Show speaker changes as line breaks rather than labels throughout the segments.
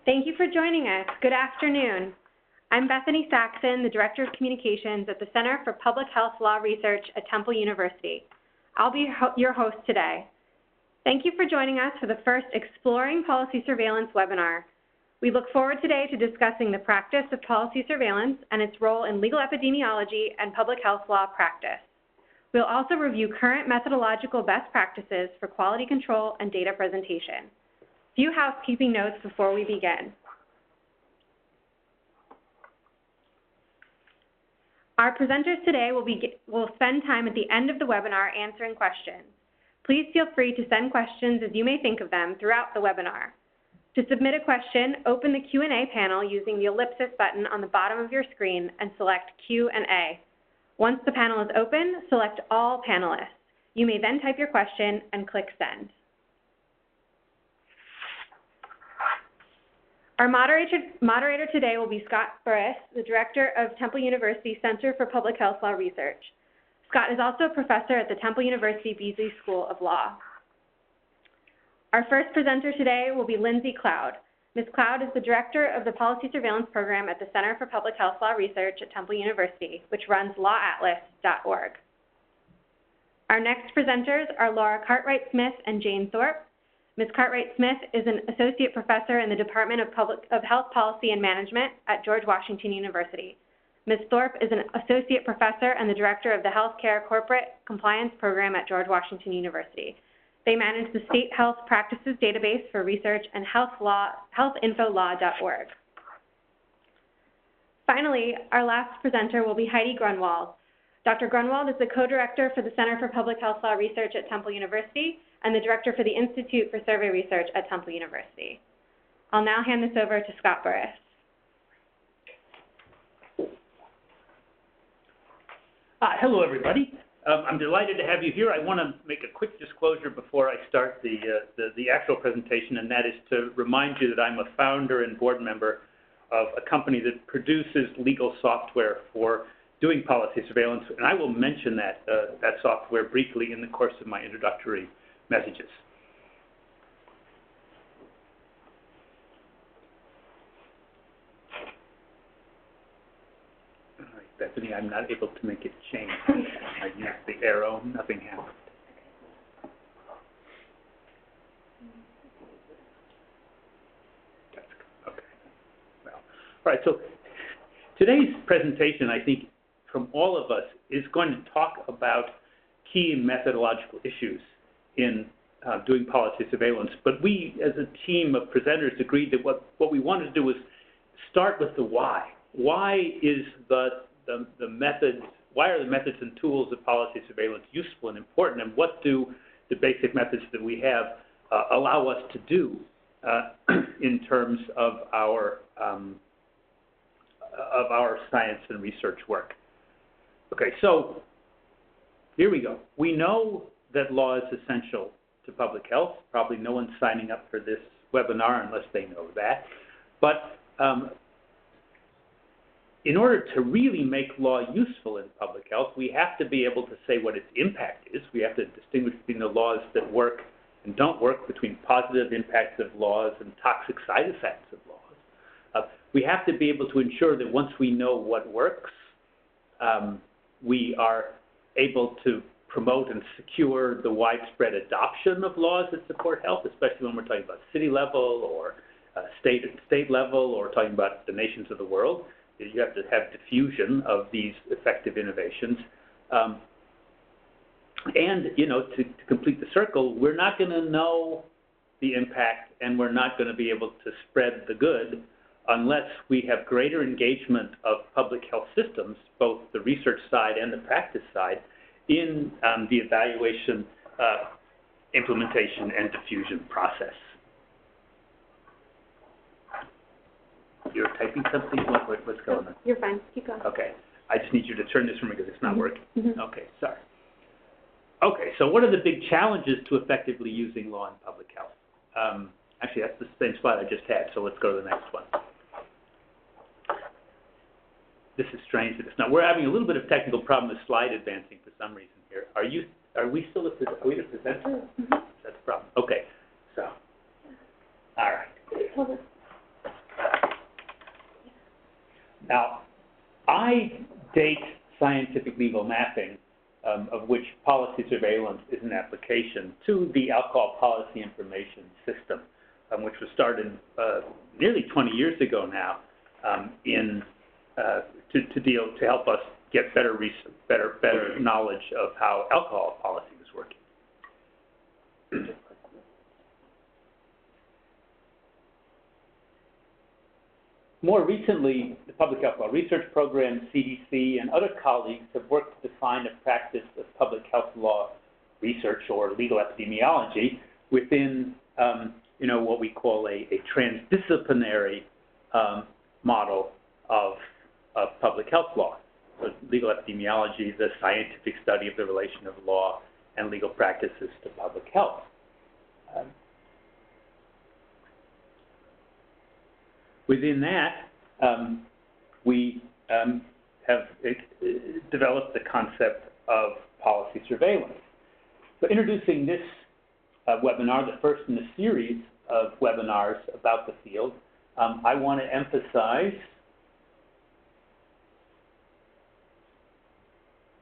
Thank you for joining us. Good afternoon. I'm Bethany Saxon, the Director of Communications at the Center for Public Health Law Research at Temple University. I'll be your host today. Thank you for joining us for the first Exploring Policy Surveillance webinar. We look forward today to discussing the practice of policy surveillance and its role in legal epidemiology and public health law practice. We'll also review current methodological best practices for quality control and data presentation. Few housekeeping notes before we begin. Our presenters today will spend time at the end of the webinar answering questions. Please feel free to send questions as you may think of them throughout the webinar. To submit a question, open the Q&A panel using the ellipsis button on the bottom of your screen and select Q&A. Once the panel is open, select All Panelists. You may then type your question and click Send. Our moderator today will be Scott Burris, the Director of Temple University Center for Public Health Law Research. Scott is also a professor at the Temple University Beasley School of Law. Our first presenter today will be Lindsay Cloud. Ms. Cloud is the Director of the Policy Surveillance Program at the Center for Public Health Law Research at Temple University, which runs lawatlas.org. Our next presenters are Lara Cartwright-Smith and Jane Thorpe. Ms. Cartwright-Smith is an Associate Professor in the Department of Health Policy and Management at George Washington University. Ms. Thorpe is an Associate Professor and the Director of the Healthcare Corporate Compliance Program at George Washington University. They manage the State Health Practices Database for Research and healthinfolaw.org. Finally, our last presenter will be Heidi Grunwald. Dr. Grunwald is the Co-Director for the Center for Public Health Law Research at Temple University and the Director for the Institute for Survey Research at Temple University. I'll now hand this over to Scott Burris.
Hello, everybody. I'm delighted to have you here. I want to make a quick disclosure before I start the actual presentation, and that is to remind you that I'm a founder and board member of a company that produces legal software for doing policy surveillance, and I will mention that software briefly in the course of my introductory messages. All right, Bethany, I'm not able to make it change. I used the arrow, nothing happened. That's good. Okay. Well, all right, so today's presentation, I think, from all of us, is going to talk about key methodological issues in doing policy surveillance. But we, as a team of presenters, agreed that what we wanted to do was start with the why. Why is the methods? Why are the methods and tools of policy surveillance useful and important? And what do the basic methods that we have allow us to do in terms of our science and research work? Okay, so here we go. We know that law is essential to public health. Probably no one's signing up for this webinar unless they know that. But in order to really make law useful in public health, we have to be able to say what its impact is. We have to distinguish between the laws that work and don't work, between positive impacts of laws and toxic side effects of laws. We have to be able to ensure that once we know what works, we are able to promote and secure the widespread adoption of laws that support health, especially when we're talking about city level or state level, or talking about the nations of the world. You have to have diffusion of these effective innovations. And, you know, to complete the circle, we're not going to know the impact and we're not going to be able to spread the good unless we have greater engagement of public health systems, both the research side and the practice side, in the evaluation, implementation, and diffusion process. You're typing something? What's going on?
You're fine. Keep going.
Okay. I just need you to turn this for me because it's not working.
Mm-hmm.
Okay, sorry. Okay, so what are the big challenges to effectively using law in public health? Actually, that's the same slide I just had, so let's go to the next one. This is strange that it's not. We're having a little bit of technical problem with slide advancing for some reason here. Are we still the presenter?
Mm-hmm.
That's the problem. Okay, so, all right.
Hold on.
Now, I date scientific legal mapping, of which policy surveillance is an application, to the Alcohol Policy Information System, which was started nearly 20 years ago now, to help us get better knowledge of how alcohol policy is working. More recently, the Public Health Law Research Program, CDC, and other colleagues have worked to define a practice of public health law research or legal epidemiology within, what we call a transdisciplinary model of public health law. So legal epidemiology, the scientific study of the relation of law and legal practices to public health. Within that, we have developed the concept of policy surveillance. So introducing this webinar, the first in a series of webinars about the field, I want to emphasize,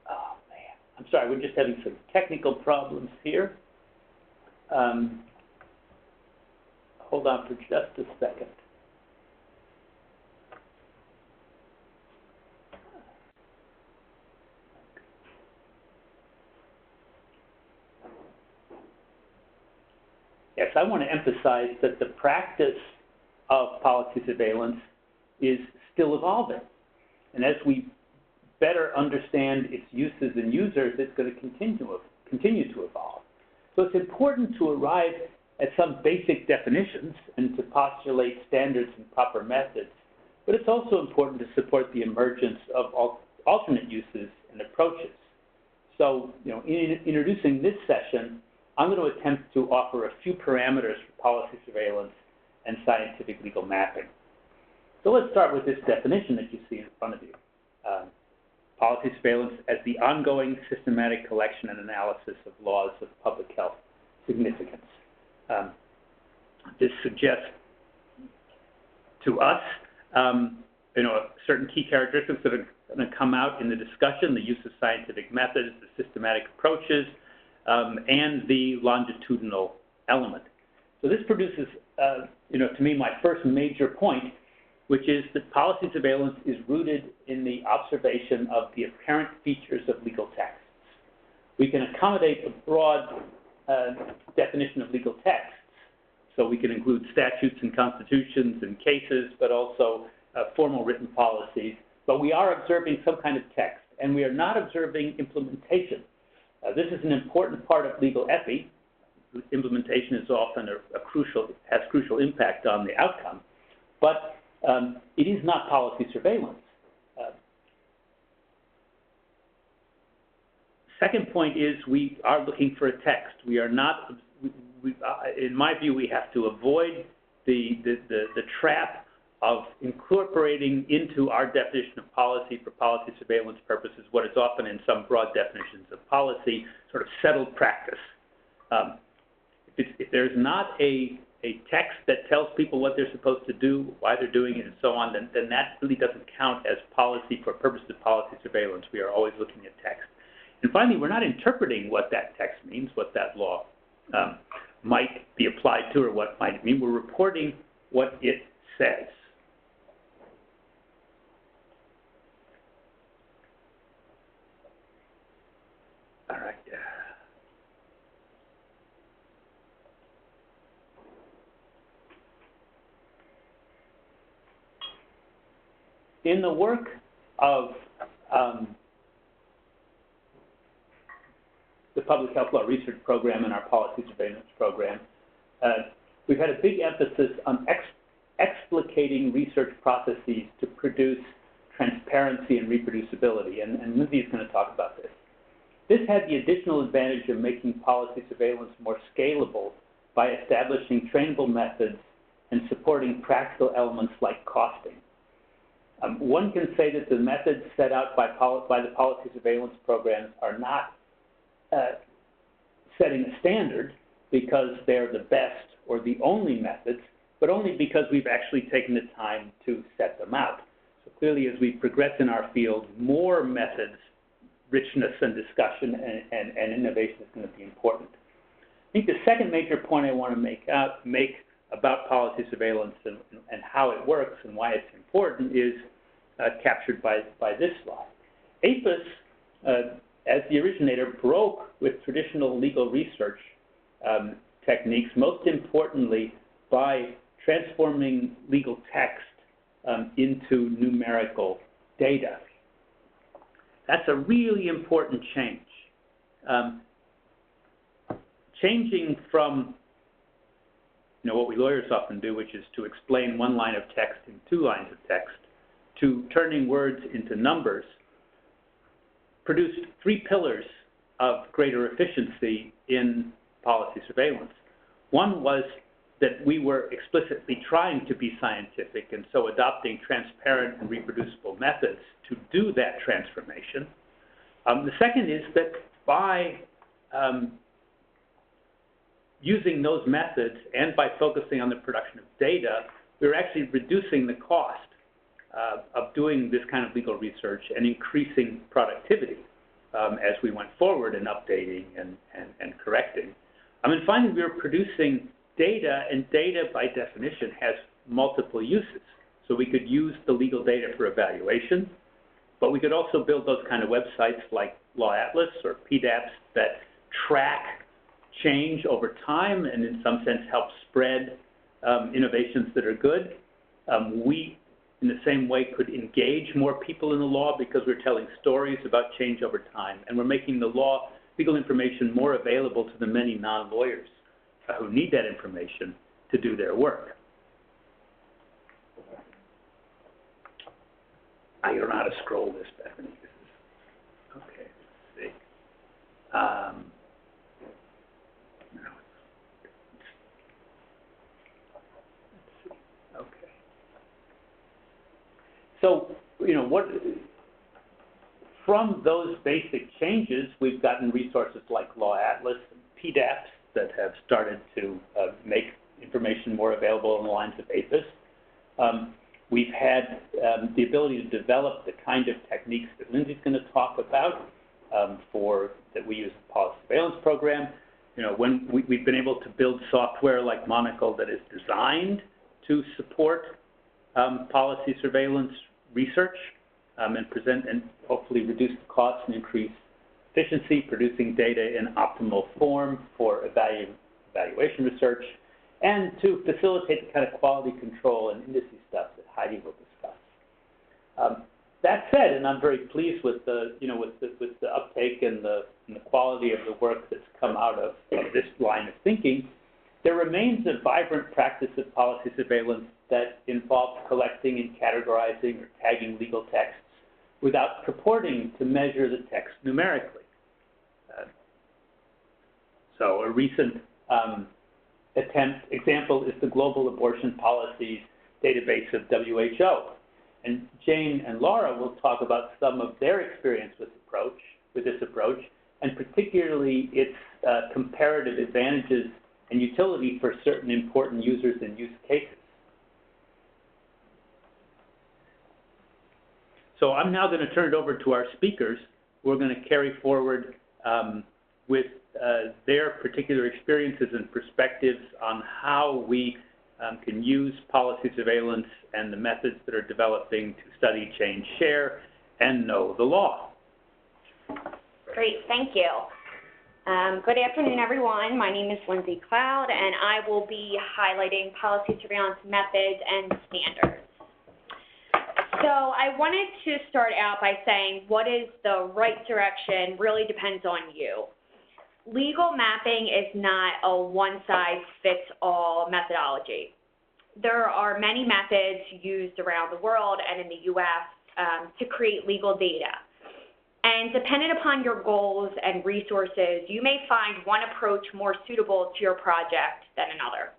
I'm sorry, we're just having some technical problems here. Hold on for just a second. Yes, I want to emphasize that the practice of policy surveillance is still evolving. And as we better understand its uses and users, it's going to continue to evolve. So it's important to arrive at some basic definitions and to postulate standards and proper methods, but it's also important to support the emergence of alternate uses and approaches. So, in introducing this session, I'm going to attempt to offer a few parameters for policy surveillance and scientific legal mapping. So let's start with this definition that you see in front of you. Policy surveillance as the ongoing systematic collection and analysis of laws of public health significance. This suggests to us, certain key characteristics that are going to come out in the discussion: the use of scientific methods, the systematic approaches, and the longitudinal element. So this produces, to me, my first major point, which is that policy surveillance is rooted in the observation of the apparent features of legal texts. We can accommodate a broad definition of legal texts, so we can include statutes and constitutions and cases, but also formal written policies. But we are observing some kind of text, and we are not observing implementation. This is an important part of legal epi. Implementation is often has crucial impact on the outcome, but it is not policy surveillance. Second point is we are looking for a text. We are not, in my view, we have to avoid the trap of incorporating into our definition of policy for policy surveillance purposes what is often in some broad definitions of policy sort of settled practice. If there's not a text that tells people what they're supposed to do, why they're doing it, and so on, then that really doesn't count as policy for purposes of policy surveillance. We are always looking at text. And finally, we're not interpreting what that text means, what that law might be applied to, or what it might mean. We're reporting what it says. All right. In the work of the Public Health Law Research Program and our Policy Surveillance Program, we've had a big emphasis on explicating research processes to produce transparency and reproducibility, and Lindsay is going to talk about this. This had the additional advantage of making policy surveillance more scalable by establishing trainable methods and supporting practical elements like costing. One can say that the methods set out by the policy surveillance programs are not setting a standard because they're the best or the only methods, but only because we've actually taken the time to set them out. So clearly, as we progress in our field, more methods, richness and discussion and innovation is going to be important. I think the second major point I want to make about policy surveillance and how it works and why it's important is captured by this slide. APHIS, as the originator, broke with traditional legal research techniques, most importantly by transforming legal text into numerical data. That's a really important change. Changing from what we lawyers often do, which is to explain one line of text in two lines of text, to turning words into numbers, produced three pillars of greater efficiency in policy surveillance. One was that we were explicitly trying to be scientific and so adopting transparent and reproducible methods to do that transformation. The second is that by using those methods and by focusing on the production of data, we were actually reducing the cost of doing this kind of legal research and increasing productivity as we went forward in updating and correcting. And finally, we were producing data, and data by definition has multiple uses. So we could use the legal data for evaluation, but we could also build those kind of websites like Law Atlas or PDAPs that track change over time and in some sense help spread innovations that are good. We, in the same way, could engage more people in the law because we're telling stories about change over time, and we're making the legal information more available to the many non-lawyers who need that information to do their work. I don't know how to scroll this, Bethany. Okay, let's see. Okay. So, from those basic changes, we've gotten resources like Law Atlas and PDAPs that have started to make information more available in the lines of APHIS. We've had the ability to develop the kind of techniques that Lindsay's going to talk about that we use in the policy surveillance program. When we've been able to build software like Monocle that is designed to support policy surveillance research and present and hopefully reduce the costs and increase efficiency, producing data in optimal form for evaluation research, and to facilitate the kind of quality control and indices stuff that Heidi will discuss. That said, and I'm very pleased with the uptake and the quality of the work that's come out of this line of thinking, there remains a vibrant practice of policy surveillance that involves collecting and categorizing or tagging legal texts without purporting to measure the text numerically. So a recent example is the Global Abortion Policies database of WHO. And Jane and Lara will talk about some of their experience with this approach, and particularly its comparative advantages and utility for certain important users and use cases. So I'm now going to turn it over to our speakers who are going to carry forward with their particular experiences and perspectives on how we can use policy surveillance and the methods that are developing to study, change, share, and know the law.
Great, thank you. Good afternoon, everyone. My name is Lindsay Cloud, and I will be highlighting policy surveillance methods and standards. So I wanted to start out by saying what is the right direction really depends on you. Legal mapping is not a one-size-fits-all methodology. There are many methods used around the world and in the U.S. To create legal data. And dependent upon your goals and resources, you may find one approach more suitable to your project than another.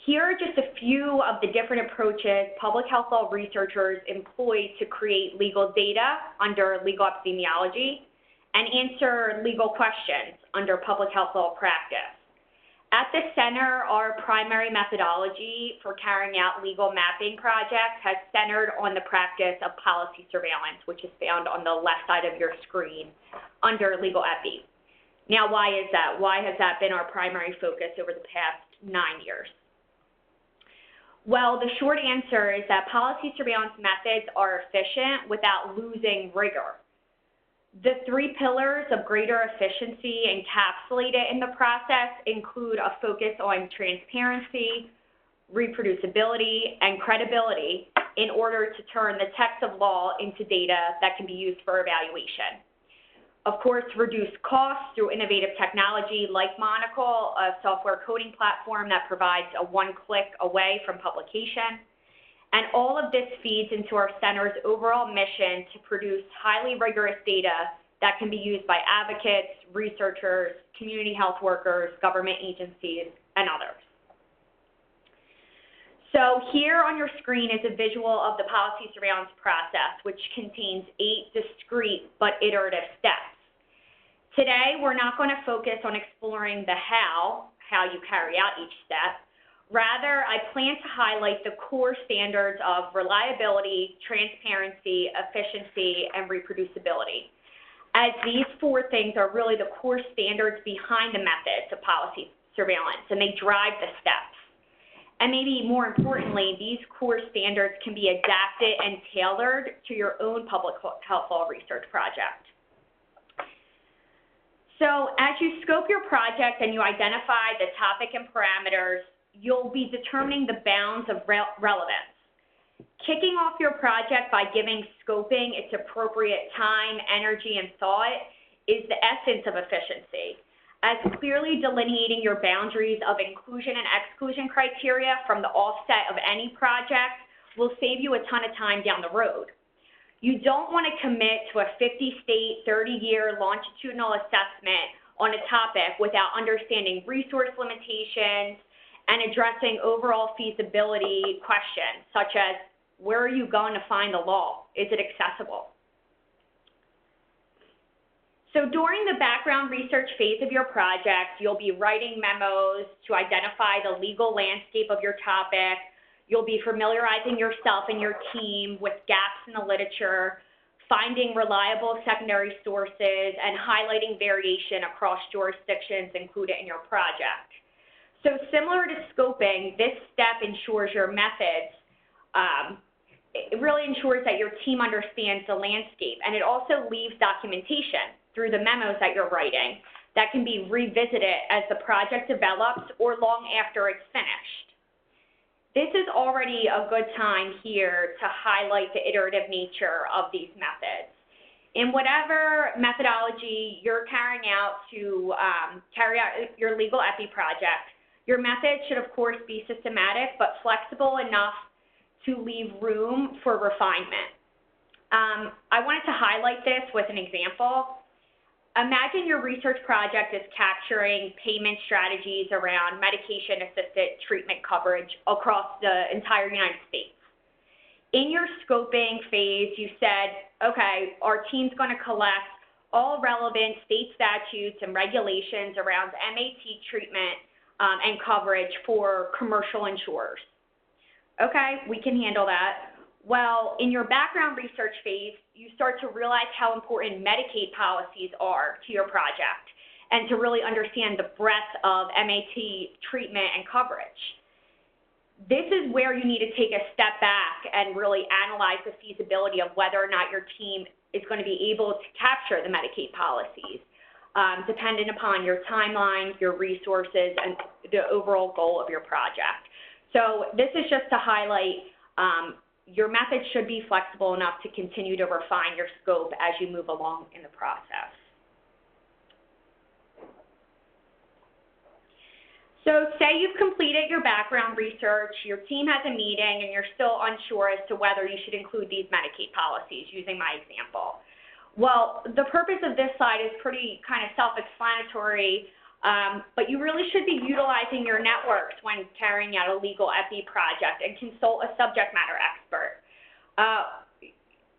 Here are just a few of the different approaches public health law researchers employ to create legal data under legal epidemiology and answer legal questions under public health law practice. At the center, our primary methodology for carrying out legal mapping projects has centered on the practice of policy surveillance, which is found on the left side of your screen under legal epi. Now, why is that? Why has that been our primary focus over the past 9 years? Well, the short answer is that policy surveillance methods are efficient without losing rigor. The 3 pillars of greater efficiency encapsulated in the process include a focus on transparency, reproducibility, and credibility in order to turn the text of law into data that can be used for evaluation. Of course, reduce costs through innovative technology like Monocle, a software coding platform that provides a one-click away from publication. And all of this feeds into our center's overall mission to produce highly rigorous data that can be used by advocates, researchers, community health workers, government agencies, and others. So here on your screen is a visual of the policy surveillance process, which contains 8 discrete but iterative steps. Today, we're not going to focus on exploring the how you carry out each step. Rather, I plan to highlight the core standards of reliability, transparency, efficiency, and reproducibility, as these 4 things are really the core standards behind the methods of policy surveillance, and they drive the steps. And maybe more importantly, these core standards can be adapted and tailored to your own public health law research project. So as you scope your project and you identify the topic and parameters, you'll be determining the bounds of relevance. Kicking off your project by giving scoping its appropriate time, energy, and thought is the essence of efficiency, as clearly delineating your boundaries of inclusion and exclusion criteria from the offset of any project will save you a ton of time down the road. You don't want to commit to a 50-state, 30-year longitudinal assessment on a topic without understanding resource limitations and addressing overall feasibility questions, such as, where are you going to find the law? Is it accessible? So during the background research phase of your project, you'll be writing memos to identify the legal landscape of your topic. You'll be familiarizing yourself and your team with gaps in the literature, finding reliable secondary sources, and highlighting variation across jurisdictions included in your project. So similar to scoping, this step ensures your methods, it really ensures that your team understands the landscape, and it also leaves documentation through the memos that you're writing that can be revisited as the project develops or long after it's finished. This is already a good time here to highlight the iterative nature of these methods. In whatever methodology you're carrying out to carry out your legal epi project, your method should, of course, be systematic but flexible enough to leave room for refinement. I wanted to highlight this with an example. Imagine your research project is capturing payment strategies around medication-assisted treatment coverage across the entire United States. In your scoping phase, you said, okay, our team's going to collect all relevant state statutes and regulations around MAT treatment and coverage for commercial insurers. Okay, we can handle that. Well, in your background research phase, you start to realize how important Medicaid policies are to your project and to really understand the breadth of MAT treatment and coverage. This is where you need to take a step back and really analyze the feasibility of whether or not your team is going to be able to capture the Medicaid policies, dependent upon your timeline, your resources, and the overall goal of your project. So this is just to highlight your method should be flexible enough to continue to refine your scope as you move along in the process. So say you've completed your background research, your team has a meeting, and you're still unsure as to whether you should include these Medicaid policies, using my example. Well, the purpose of this slide is pretty kind of self-explanatory, but you really should be utilizing your networks when carrying out a legal epi project and consult a subject matter expert.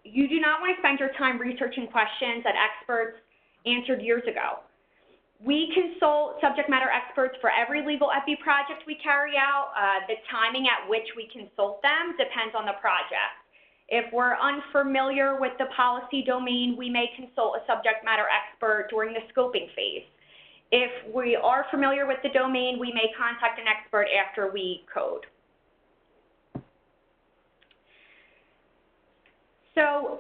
You do not want to spend your time researching questions that experts answered years ago. We consult subject matter experts for every legal EPI project we carry out. The timing at which we consult them depends on the project. If we're unfamiliar with the policy domain, we may consult a subject matter expert during the scoping phase. If we are familiar with the domain, we may contact an expert after we code. So,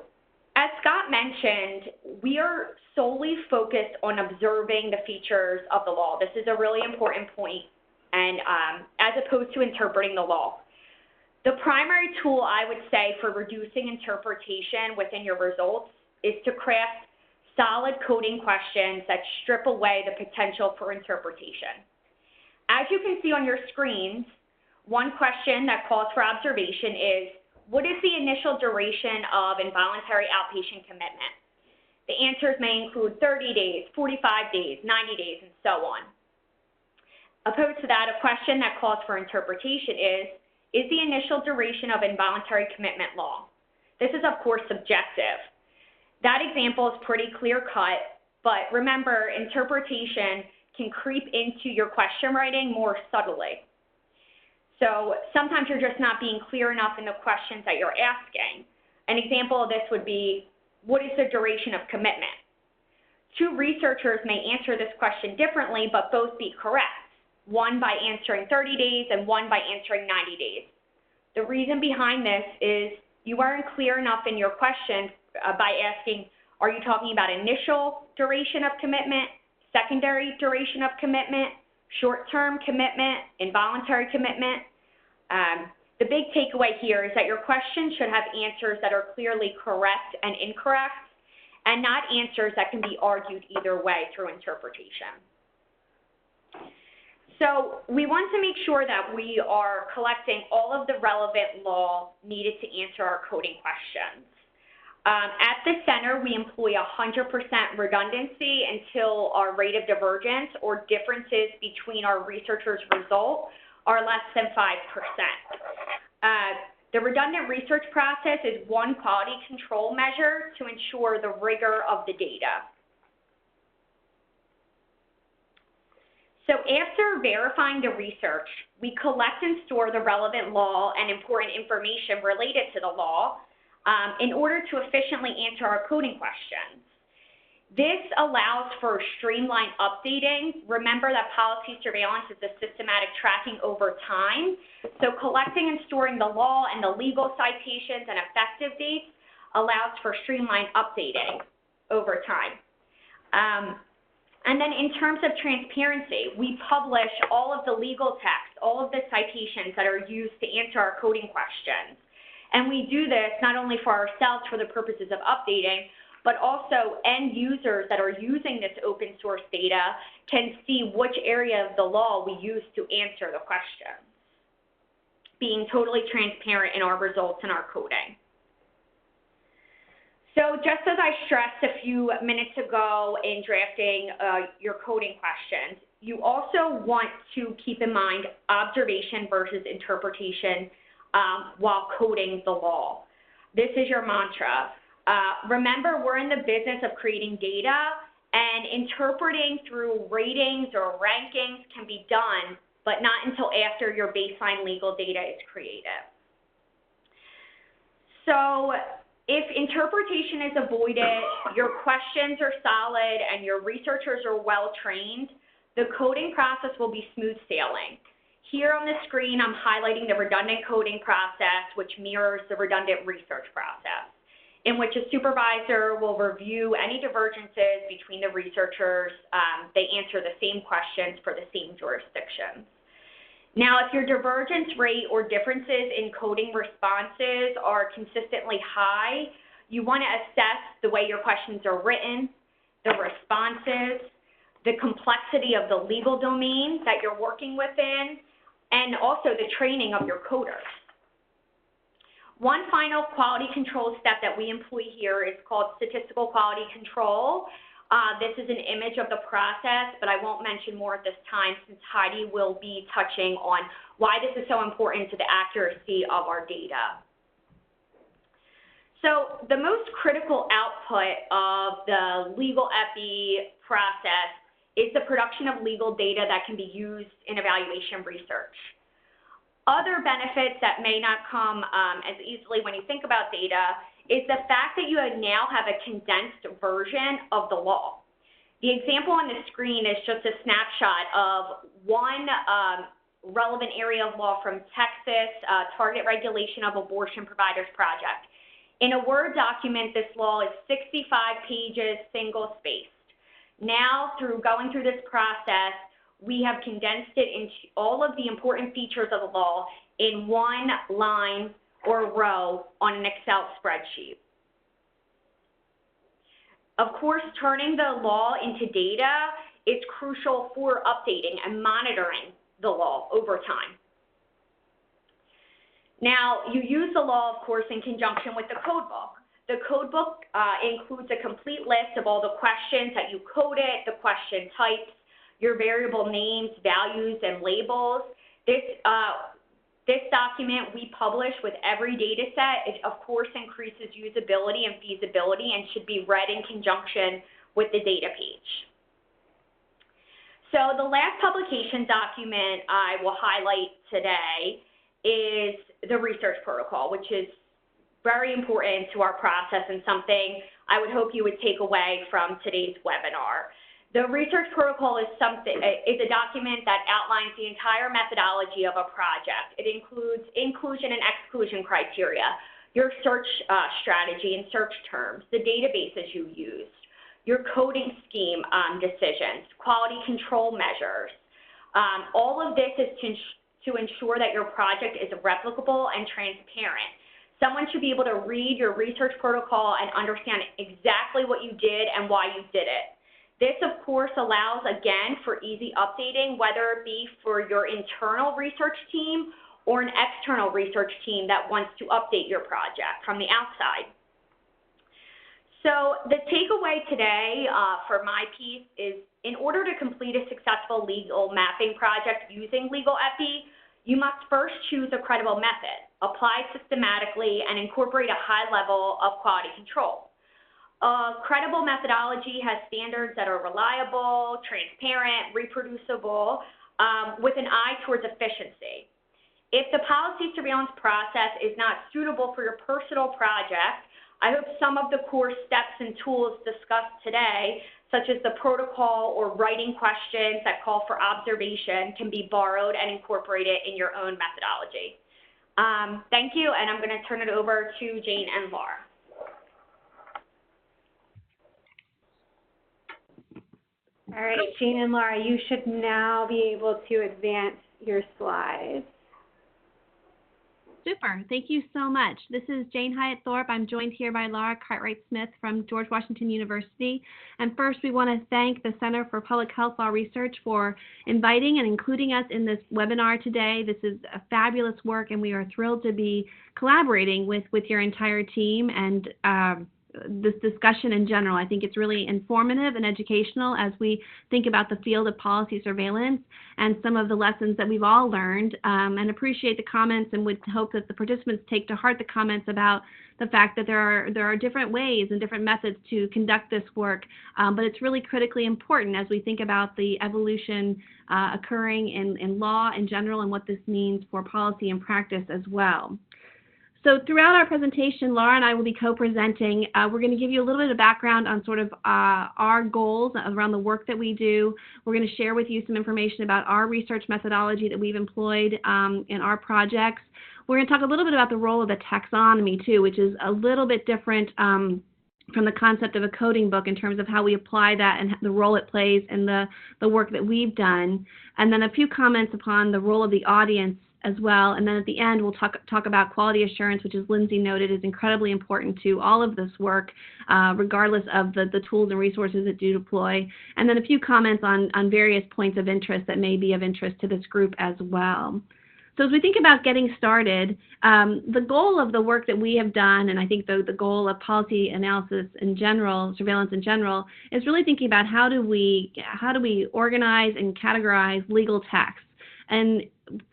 as Scott mentioned, we are solely focused on observing the features of the law. This is a really important point, and as opposed to interpreting the law. The primary tool, I would say, for reducing interpretation within your results is to craft solid coding questions that strip away the potential for interpretation. As you can see on your screens, one question that calls for observation is, what is the initial duration of involuntary outpatient commitment? The answers may include 30 days, 45 days, 90 days, and so on. Opposed to that, a question that calls for interpretation is the initial duration of involuntary commitment long? This is, of course, subjective. That example is pretty clear-cut, but remember, interpretation can creep into your question writing more subtly. So sometimes you're just not being clear enough in the questions that you're asking. An example of this would be, what is the duration of commitment? Two researchers may answer this question differently, but both be correct. One by answering 30 days and one by answering 90 days. The reason behind this is you weren't clear enough in your questions by asking, are you talking about initial duration of commitment, secondary duration of commitment, short-term commitment, involuntary commitment? The big takeaway here is that your question should have answers that are clearly correct and incorrect, and not answers that can be argued either way through interpretation. So we want to make sure that we are collecting all of the relevant law needed to answer our coding questions. At the center, we employ 100% redundancy until our rate of divergence or differences between our researchers' result are less than 5%. The redundant research process is one quality control measure to ensure the rigor of the data. So after verifying the research, we collect and store the relevant law and important information related to the law in order to efficiently answer our coding questions. This allows for streamlined updating. Remember that policy surveillance is a systematic tracking over time. So collecting and storing the law and the legal citations and effective dates allows for streamlined updating over time. And then in terms of transparency, we publish all of the legal text, all of the citations that are used to answer our coding questions. And we do this not only for ourselves for the purposes of updating, but also end users that are using this open source data can see which area of the law we use to answer the questions, being totally transparent in our results and our coding. So just as I stressed a few minutes ago in drafting your coding questions, you also want to keep in mind observation versus interpretation while coding the law. This is your mantra. Remember, we're in the business of creating data, and interpreting through ratings or rankings can be done, but not until after your baseline legal data is created. So if interpretation is avoided, your questions are solid, and your researchers are well trained, the coding process will be smooth sailing. Here on the screen, I'm highlighting the redundant coding process, which mirrors the redundant research process, in which a supervisor will review any divergences between the researchers. They answer the same questions for the same jurisdictions. Now, if your divergence rate or differences in coding responses are consistently high, you want to assess the way your questions are written, the responses, the complexity of the legal domain that you're working within, and also the training of your coders. One final quality control step that we employ here is called statistical quality control. This is an image of the process, but I won't mention more at this time since Heidi will be touching on why this is so important to the accuracy of our data. So the most critical output of the legal EPI process is the production of legal data that can be used in evaluation research. Other benefits that may not come as easily when you think about data is the fact that you now have a condensed version of the law. The example on the screen is just a snapshot of one relevant area of law from Texas, target regulation of abortion providers project. In a Word document, this law is 65 pages, single-spaced. Now, through going through this process, we have condensed it into all of the important features of the law in one line or row on an Excel spreadsheet. Of course, turning the law into data is crucial for updating and monitoring the law over time. Now, you use the law, of course, in conjunction with the code book. The code book includes a complete list of all the questions that you coded, the question types, your variable names, values, and labels. This document we publish with every data set. It, of course, increases usability and feasibility and should be read in conjunction with the data page. So the last publication document I will highlight today is the research protocol, which is very important to our process and something I would hope you would take away from today's webinar. The research protocol is a document that outlines the entire methodology of a project. It includes inclusion and exclusion criteria, your search strategy and search terms, the databases you used, your coding scheme decisions, quality control measures. All of this is to ensure that your project is replicable and transparent. Someone should be able to read your research protocol and understand exactly what you did and why you did it. This, of course, allows, again, for easy updating, whether it be for your internal research team or an external research team that wants to update your project from the outside. So the takeaway today for my piece is, in order to complete a successful legal mapping project using legal EPI, you must first choose a credible method, apply systematically, and incorporate a high level of quality control. A credible methodology has standards that are reliable, transparent, reproducible, with an eye towards efficiency. If the policy surveillance process is not suitable for your personal project, I hope some of the core steps and tools discussed today, such as the protocol or writing questions that call for observation, can be borrowed and incorporated in your own methodology. Thank you, and I'm going to turn it over to Jane and Lara.
All right, Jane and Lara, you should now be able to advance your slides.
Super. Thank you so much. This is Jane Hyatt Thorpe. I'm joined here by Lara Cartwright-Smith from George Washington University. And first, we want to thank the Center for Public Health Law Research for inviting and including us in this webinar today. This is a fabulous work, and we are thrilled to be collaborating with your entire team and this discussion in general. I think it's really informative and educational as we think about the field of policy surveillance and some of the lessons that we've all learned, and appreciate the comments and would hope that the participants take to heart the comments about the fact that there are different ways and different methods to conduct this work, but it's really critically important as we think about the evolution occurring in law in general and what this means for policy and practice as well. So throughout our presentation, Lara and I will be co-presenting. We're going to give you a little bit of background on sort of our goals around the work that we do. We're going to share with you some information about our research methodology that we've employed in our projects. We're going to talk a little bit about the role of the taxonomy, too, which is a little bit different from the concept of a coding book in terms of how we apply that and the role it plays in the work that we've done. And then a few comments upon the role of the audience as well. And then at the end, we'll talk about quality assurance, which, as Lindsay noted, is incredibly important to all of this work, regardless of the tools and resources that do deploy. And then a few comments on various points of interest that may be of interest to this group as well. So as we think about getting started, the goal of the work that we have done, and I think the goal of policy analysis in general, surveillance in general, is really thinking about how do we organize and categorize legal text. And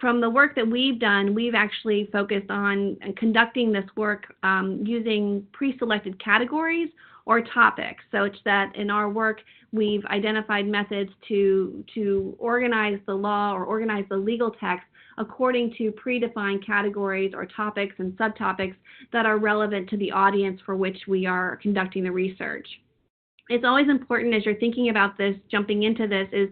from the work that we've done, we've actually focused on conducting this work using pre-selected categories or topics, such that in our work we've identified methods to organize the law or organize the legal text according to predefined categories or topics and subtopics that are relevant to the audience for which we are conducting the research. It's always important as you're thinking about this, jumping into this, is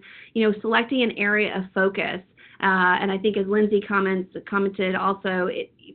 selecting an area of focus. And I think as Lindsay commented also,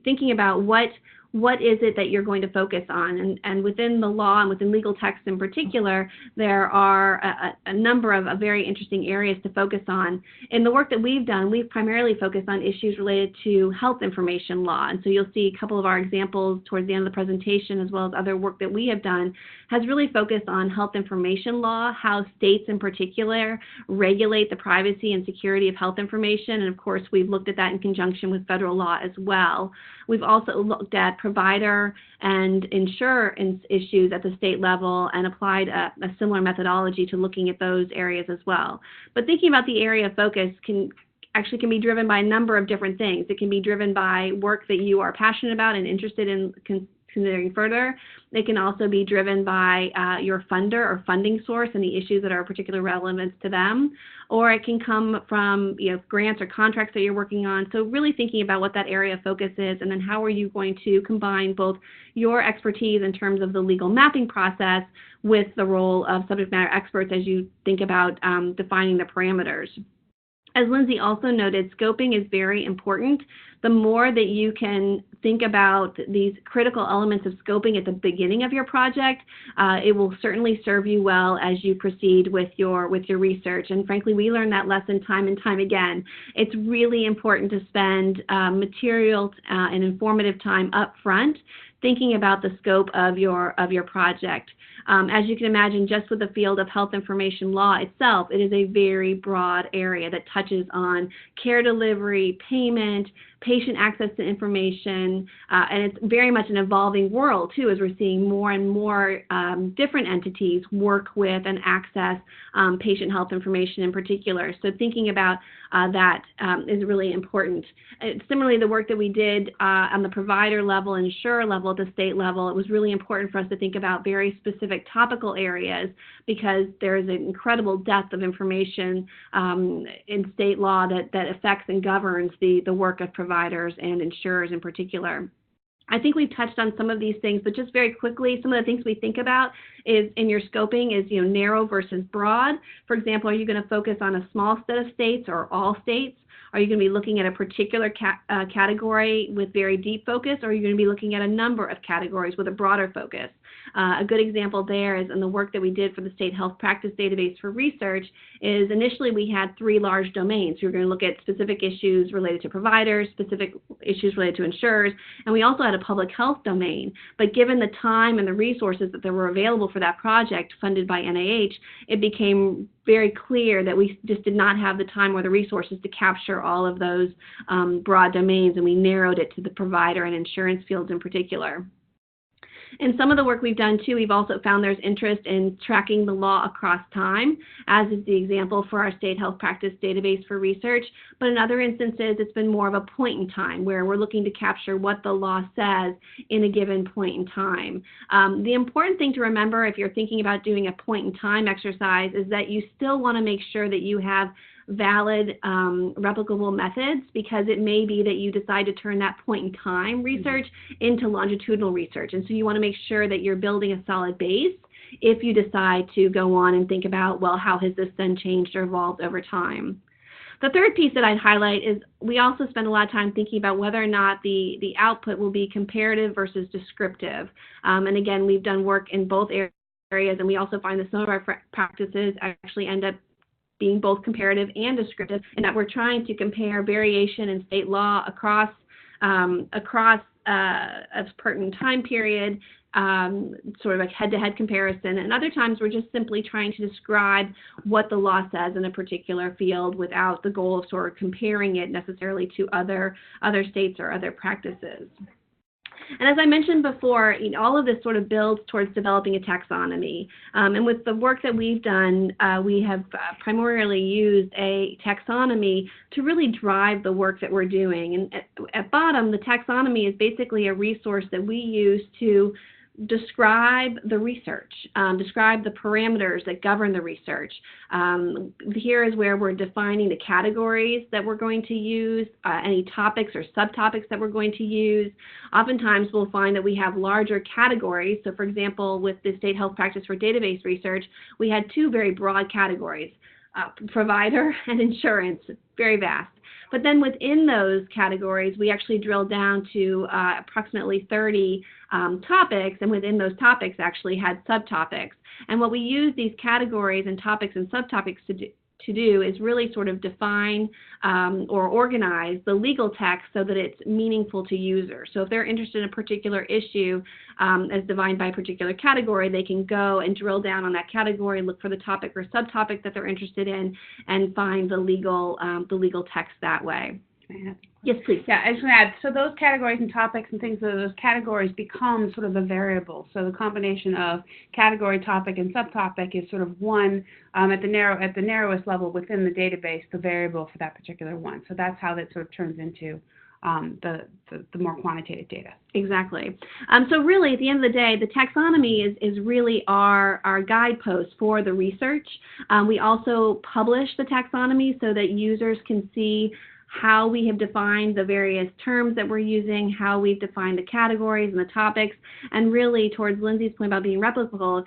thinking about what is it that you're going to focus on. And within the law and within legal text in particular, there are a number of very interesting areas to focus on. In the work that we've done, we've primarily focused on issues related to health information law. And so you'll see a couple of our examples towards the end of the presentation, as well as other work that we have done, has really focused on health information law, how states in particular regulate the privacy and security of health information. And of course, we've looked at that in conjunction with federal law as well. We've also looked at provider and insurance issues at the state level and applied a similar methodology to looking at those areas as well. But thinking about the area of focus can be driven by a number of different things. It can be driven by work that you are passionate about and interested in considering further. It can also be driven by your funder or funding source and the issues that are of particular relevance to them, or it can come from grants or contracts that you're working on. So really thinking about what that area of focus is, and then how are you going to combine both your expertise in terms of the legal mapping process with the role of subject matter experts as you think about defining the parameters. As Lindsay also noted, scoping is very important. The more that you can think about these critical elements of scoping at the beginning of your project, it will certainly serve you well as you proceed with your research. And frankly, we learned that lesson time and time again. It's really important to spend material and informative time up front thinking about the scope of your project. As you can imagine, just with the field of health information law itself, it is a very broad area that touches on care delivery, payment, patient access to information, and it's very much an evolving world too, as we're seeing more and more different entities work with and access patient health information in particular. So thinking about that is really important. Similarly, the work that we did on the provider level, insurer level, at the state level, it was really important for us to think about very specific topical areas, because there is an incredible depth of information in state law that affects and governs the work of providers and insurers in particular. I think we've touched on some of these things, but just very quickly, some of the things we think about is in your scoping is, narrow versus broad. For example, are you going to focus on a small set of states or all states? Are you going to be looking at a particular category with very deep focus, or are you going to be looking at a number of categories with a broader focus? A good example there is in the work that we did for the State Health Practice Database for Research is initially we had 3 large domains. We were going to look at specific issues related to providers, specific issues related to insurers, and we also had a public health domain. But given the time and the resources that were available for that project funded by NIH, it became very clear that we just did not have the time or the resources to capture all of those broad domains, and we narrowed it to the provider and insurance fields in particular. In some of the work we've done, too, we've also found there's interest in tracking the law across time, as is the example for our State Health Practice Database for Research. But in other instances, it's been more of a point in time, where we're looking to capture what the law says in a given point in time. The important thing to remember if you're thinking about doing a point in time exercise is that you still want to make sure that you have valid replicable methods, because it may be that you decide to turn that point in time research into longitudinal research. And so you want to make sure that you're building a solid base if you decide to go on and think about, well, how has this then changed or evolved over time? The third piece that I'd highlight is we also spend a lot of time thinking about whether or not the output will be comparative versus descriptive. And again, we've done work in both areas, and we also find that some of our practices actually end up being both comparative and descriptive, in that we're trying to compare variation in state law across a certain time period, sort of like head-to-head comparison. And other times we're just simply trying to describe what the law says in a particular field without the goal of sort of comparing it necessarily to other states or other practices. And as I mentioned before, all of this sort of builds towards developing a taxonomy. And with the work that we've done, we have primarily used a taxonomy to really drive the work that we're doing. And at bottom, the taxonomy is basically a resource that we use to describe the research, describe the parameters that govern the research. Here is where we're defining the categories that we're going to use, any topics or subtopics that we're going to use. Oftentimes we'll find that we have larger categories. So for example, with the State Health Practice for Database Research, we had two very broad categories, provider and insurance, very vast. But then within those categories, we actually drilled down to approximately 30 topics, and within those topics actually had subtopics. And what we use these categories and topics and subtopics to do is really sort of define or organize the legal text so that it's meaningful to users. So if they're interested in a particular issue as defined by a particular category, they can go and drill down on that category, look for the topic or subtopic that they're interested in, and find the legal text that way. Yes, please.
Yeah, I just want to add, so those categories and topics and things, those categories become sort of the variable. So the combination of category, topic, and subtopic is sort of one at the narrowest level within the database, the variable for that particular one. So that's how that sort of turns into the more quantitative data.
Exactly. So really, at the end of the day, the taxonomy is really our guidepost for the research. We also publish the taxonomy so that users can see how we have defined the various terms that we're using, how we've defined the categories and the topics, and really towards Lindsay's point about being replicable,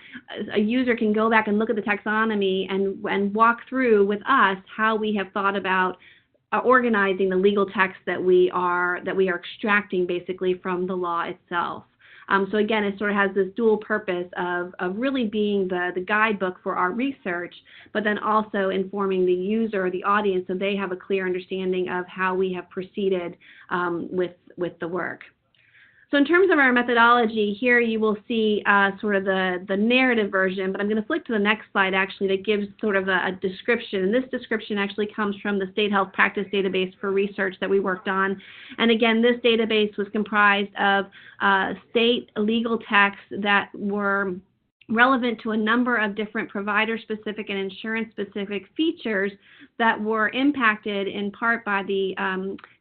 a user can go back and look at the taxonomy and walk through with us how we have thought about organizing the legal text that we are extracting basically from the law itself. So again, it sort of has this dual purpose of really being the guidebook for our research, but then also informing the user or the audience so they have a clear understanding of how we have proceeded with the work. So in terms of our methodology, here you will see sort of the narrative version, but I'm going to flick to the next slide actually that gives sort of a description. And this description actually comes from the State Health Practice Database for Research that we worked on. And again, this database was comprised of state legal texts that were relevant to a number of different provider-specific and insurance-specific features that were impacted in part by the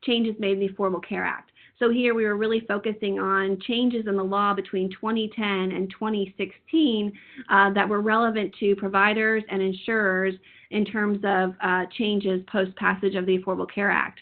changes made in the Affordable Care Act. So here we were really focusing on changes in the law between 2010 and 2016 that were relevant to providers and insurers in terms of changes post-passage of the Affordable Care Act.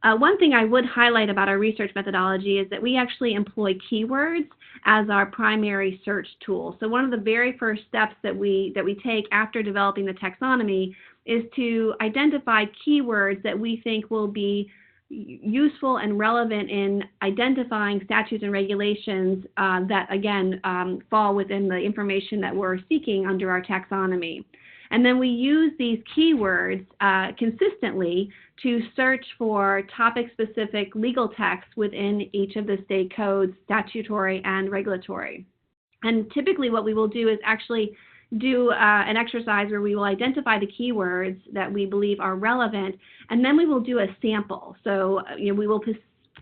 One thing I would highlight about our research methodology is that we actually employ keywords as our primary search tool. So one of the very first steps that we take after developing the taxonomy is to identify keywords that we think will be useful and relevant in identifying statutes and regulations that, again, fall within the information that we're seeking under our taxonomy. And then we use these keywords consistently to search for topic-specific legal texts within each of the state codes, statutory and regulatory. And typically what we will do is actually do an exercise where we will identify the keywords that we believe are relevant, and then we will do a sample. So we will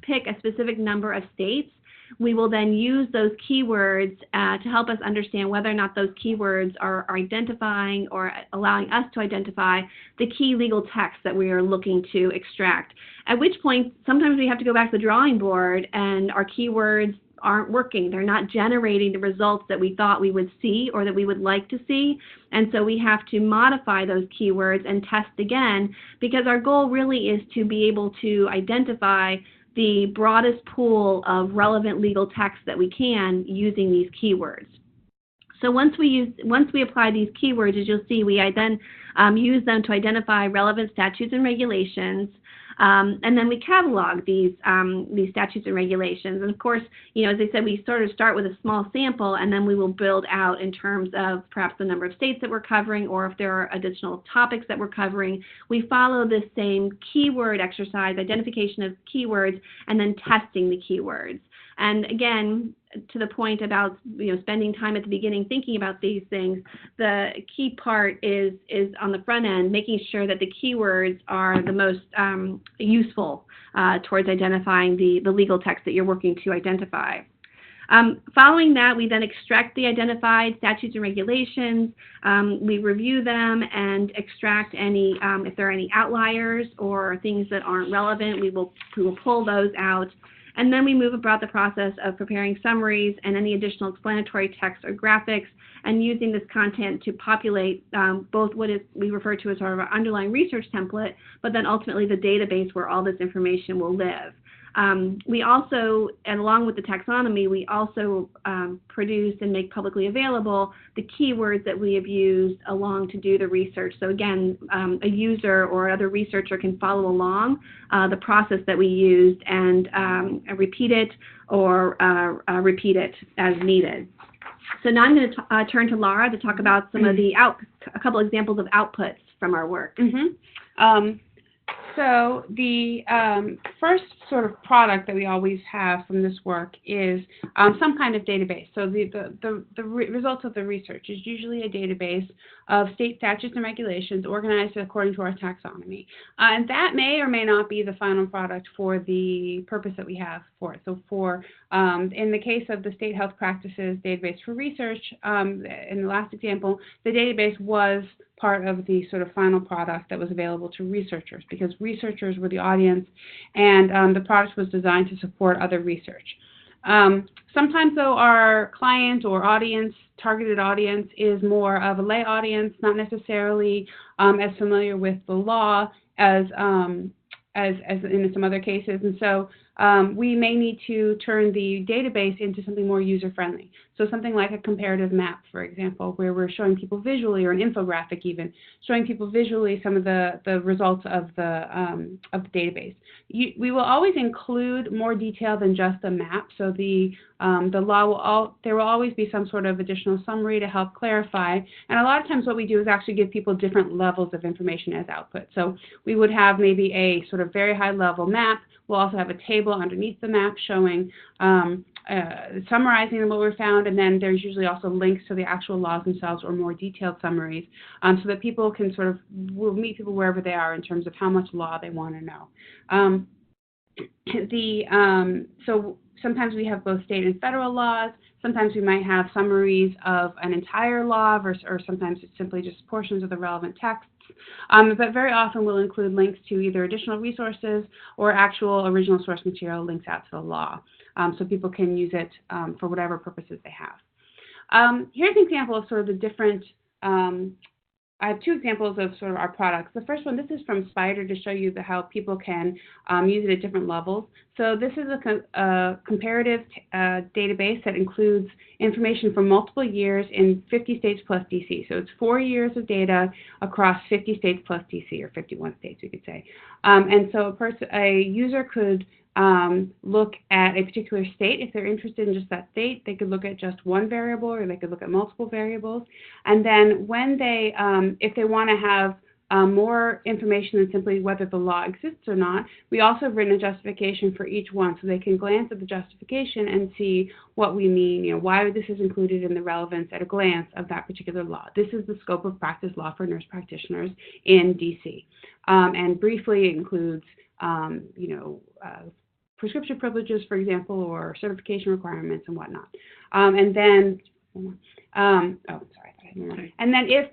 pick a specific number of states. We will then use those keywords to help us understand whether or not those keywords are identifying or allowing us to identify the key legal text that we are looking to extract. At which point, sometimes we have to go back to the drawing board and our keywords aren't working. They're not generating the results that we thought we would see or that we would like to see. And so we have to modify those keywords and test again, because our goal really is to be able to identify the broadest pool of relevant legal text that we can using these keywords. So once we apply these keywords, as you'll see, we then use them to identify relevant statutes and regulations. And then we catalog these statutes and regulations. And of course, as I said, we sort of start with a small sample, and then we will build out in terms of perhaps the number of states that we're covering, or if there are additional topics that we're covering. We follow this same keyword exercise, identification of keywords, and then testing the keywords. And again, to the point about spending time at the beginning thinking about these things, the key part is on the front end, making sure that the keywords are the most useful towards identifying the legal text that you're working to identify. Following that, we then extract the identified statutes and regulations. We review them and extract any, if there are any outliers or things that aren't relevant, we will pull those out. And then we move about the process of preparing summaries and any additional explanatory text or graphics, and using this content to populate both what we refer to as sort of our underlying research template, but then ultimately the database where all this information will live. We also, and along with the taxonomy, we also produce and make publicly available the keywords that we have used along to do the research. So again, a user or other researcher can follow along the process that we used and repeat it or repeat it as needed. So now I'm going to turn to Lara to talk about some of the a couple examples of outputs from our work.
So the first sort of product that we always have from this work is some kind of database. So the results of the research is usually a database of state statutes and regulations organized according to our taxonomy. And that may or may not be the final product for the purpose that we have for it. So for in the case of the State Health Practices Database for Research, in the last example, the database was part of the sort of final product that was available to researchers, because researchers were the audience, and the product was designed to support other research. Sometimes, though, our client or audience, targeted audience, is more of a lay audience, not necessarily as familiar with the law as in some other cases, and so we may need to turn the database into something more user-friendly. So something like a comparative map, for example, where we're showing people visually, or an infographic even, showing people visually some of the results of the database. We will always include more detail than just a map. So the law there will always be some sort of additional summary to help clarify. And a lot of times what we do is actually give people different levels of information as output. So we would have maybe a sort of very high-level map. We'll also have a table underneath the map showing, summarizing what we found, and then there's usually also links to the actual laws themselves or more detailed summaries, so that people can sort of, we'll meet people wherever they are in terms of how much law they want to know. So sometimes we have both state and federal laws. Sometimes we might have summaries of an entire law, or sometimes it's simply just portions of the relevant texts. But very often we'll include links to either additional resources or actual original source material links out to the law, so people can use it for whatever purposes they have. Here's an example of sort of the different, I have two examples of sort of our products. The first one, this is from Spider to show you how people can use it at different levels. So this is a comparative database that includes information from multiple years in 50 states plus DC. So it's 4 years of data across 50 states plus DC, or 51 states, we could say. And so a user could look at a particular state. If they're interested in just that state, they could look at just one variable, or they could look at multiple variables. And then when they, if they want to have more information than simply whether the law exists or not, we also have written a justification for each one, so they can glance at the justification and see what we mean, why this is included in the relevance at a glance of that particular law. This is the scope of practice law for nurse practitioners in DC. And briefly it includes, prescription privileges, for example, or certification requirements and whatnot. And then, and then if,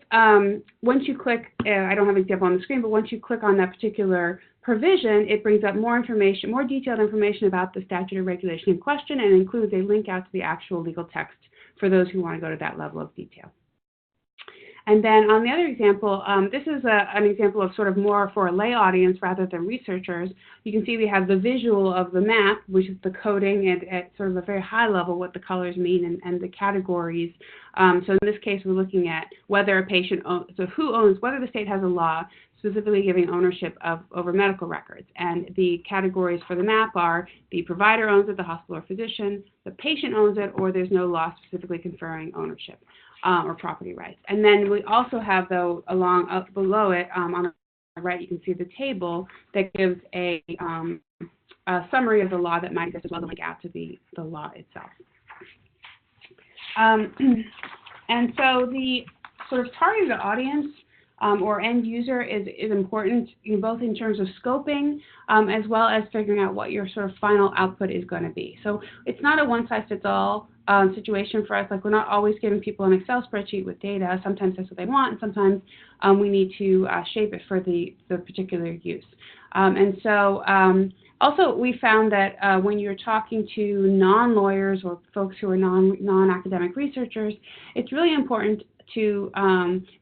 once you click, I don't have an example on the screen, but once you click on that particular provision, it brings up more information, more detailed information about the statute or regulation in question, and includes a link out to the actual legal text for those who want to go to that level of detail. And then on the other example, this is an example of sort of more for a lay audience rather than researchers. You can see we have the visual of the map, which is the coding at sort of a very high level, what the colors mean, and the categories. So in this case, we're looking at whether a patient owns, so who owns, whether the state has a law specifically giving ownership over medical records. And the categories for the map are the provider owns it, the hospital or physician, the patient owns it, or there's no law specifically conferring ownership or property rights. And then we also have, though, up below it, on the right, you can see the table that gives a summary of the law that might exist, as well as a link out to the law itself. And so the sort of targeted audience or end user is important, both in terms of scoping as well as figuring out what your sort of final output is going to be. So it's not a one-size-fits-all situation for us. Like, we're not always giving people an Excel spreadsheet with data. Sometimes that's what they want, and sometimes we need to shape it for the particular use. And so Also, we found that when you're talking to non-lawyers or folks who are non-academic researchers, it's really important to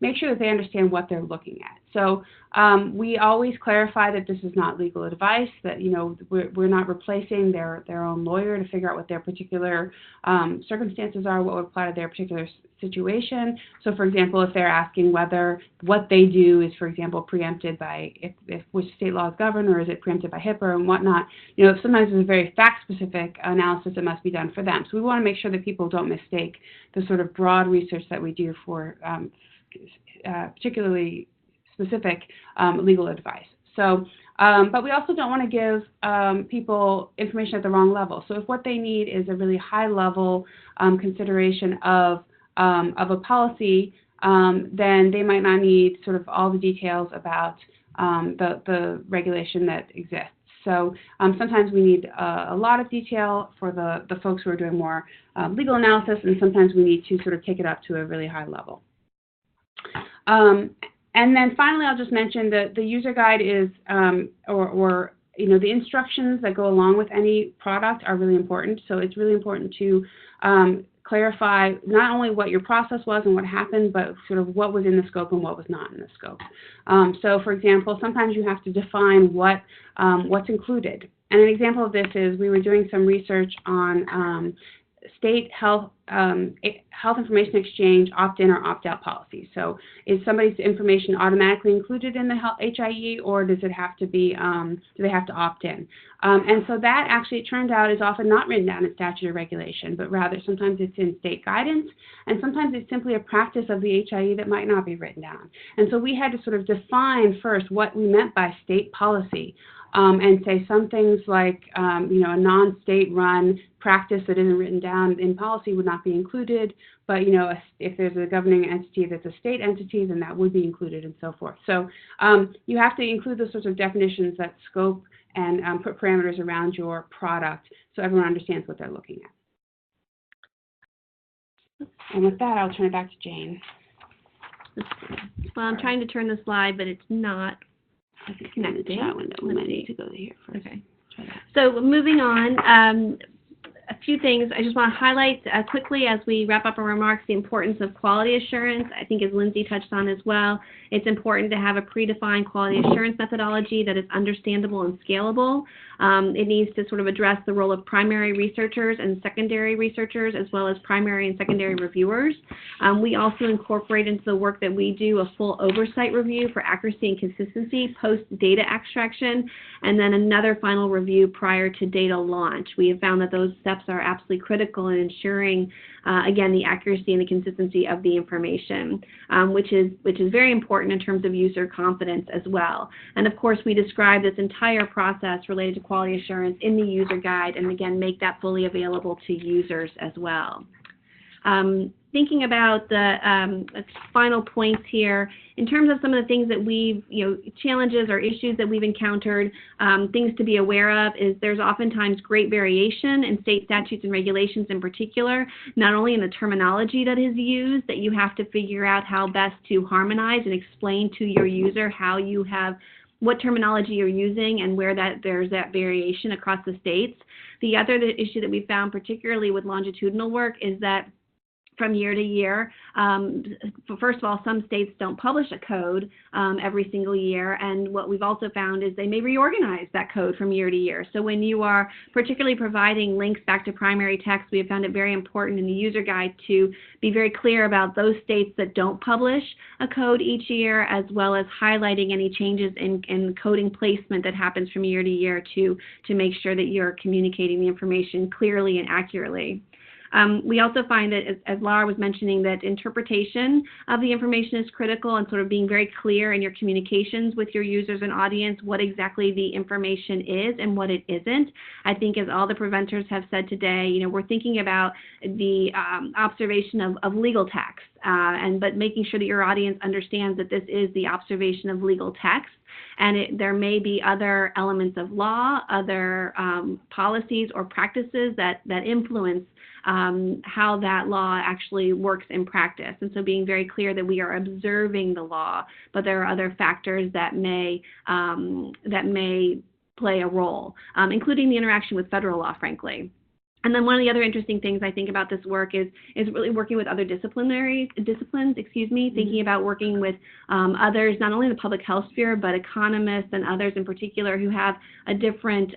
make sure that they understand what they're looking at. So we always clarify that this is not legal advice, that, you know, we're not replacing their own lawyer to figure out what their particular circumstances are, what would apply to their particular situation. So, for example, if they're asking whether what they do is, for example, preempted by, if which state laws govern, or is it preempted by HIPAA and whatnot, you know, sometimes there's a very fact-specific analysis that must be done for them. So we want to make sure that people don't mistake the sort of broad research that we do for particularly specific legal advice. So, but we also don't want to give people information at the wrong level. So if what they need is a really high-level consideration of a policy, then they might not need sort of all the details about the regulation that exists. So sometimes we need a lot of detail for the folks who are doing more legal analysis, and sometimes we need to sort of take it up to a really high level. And then finally, I'll just mention that the user guide is, or you know, the instructions that go along with any product are really important. So it's really important to clarify not only what your process was and what happened, but sort of what was in the scope and what was not in the scope. So, for example, sometimes you have to define what's included. And an example of this is we were doing some research on state health information exchange opt-in or opt-out policies. So is somebody's information automatically included in the HIE, or does it have to be, do they have to opt in? And so that actually, it turned out, is often not written down in statute or regulation, but rather sometimes it's in state guidance, and sometimes it's simply a practice of the HIE that might not be written down. And so we had to sort of define first what we meant by state policy. And say some things like, you know, a non-state run practice that isn't written down in policy would not be included, but, you know, if there's a governing entity that's a state entity, then that would be included, and so forth. So you have to include those sorts of definitions that scope and put parameters around your product so everyone understands what they're looking at. And with that, I'll turn it back to Jane.
Well, I'm trying to turn the slide, but it's not connected.
Chat window. We might need to go here first.
Okay. So moving on, a few things I just want to highlight quickly as we wrap up our remarks: the importance of quality assurance. I think, as Lindsay touched on as well, it's important to have a predefined quality assurance methodology that is understandable and scalable. It needs to sort of address the role of primary researchers and secondary researchers, as well as primary and secondary reviewers. We also incorporate into the work that we do a full oversight review for accuracy and consistency post-data extraction, and then another final review prior to data launch. We have found that those steps are absolutely critical in ensuring, again, the accuracy and the consistency of the information, which is very important in terms of user confidence as well. And of course, we describe this entire process related to quality assurance in the user guide, and again, make that fully available to users as well. Thinking about the final points here, in terms of some of the things that we've, challenges or issues that we've encountered, things to be aware of is there's oftentimes great variation in state statutes and regulations in particular, not only in the terminology that is used, that you have to figure out how best to harmonize and explain to your user how you have, what terminology you're using and where there's that variation across the states. The other issue that we found, particularly with longitudinal work, is that from year to year, first of all, some states don't publish a code every single year, and what we've also found is they may reorganize that code from year to year. So when you are particularly providing links back to primary text, we have found it very important in the user guide to be very clear about those states that don't publish a code each year, as well as highlighting any changes in coding placement that happens from year to year to make sure that you're communicating the information clearly and accurately. We also find that, as Lara was mentioning, that interpretation of the information is critical, and sort of being very clear in your communications with your users and audience what exactly the information is and what it isn't. I think, as all the presenters have said today, we're thinking about the observation of legal text, but making sure that your audience understands that this is the observation of legal text. And there may be other elements of law, other policies or practices that influence how that law actually works in practice. And so being very clear that we are observing the law, but there are other factors that may play a role, including the interaction with federal law, frankly. And then one of the other interesting things I think about this work is really working with other disciplines, thinking about working with others, not only in the public health sphere, but economists and others in particular who have a different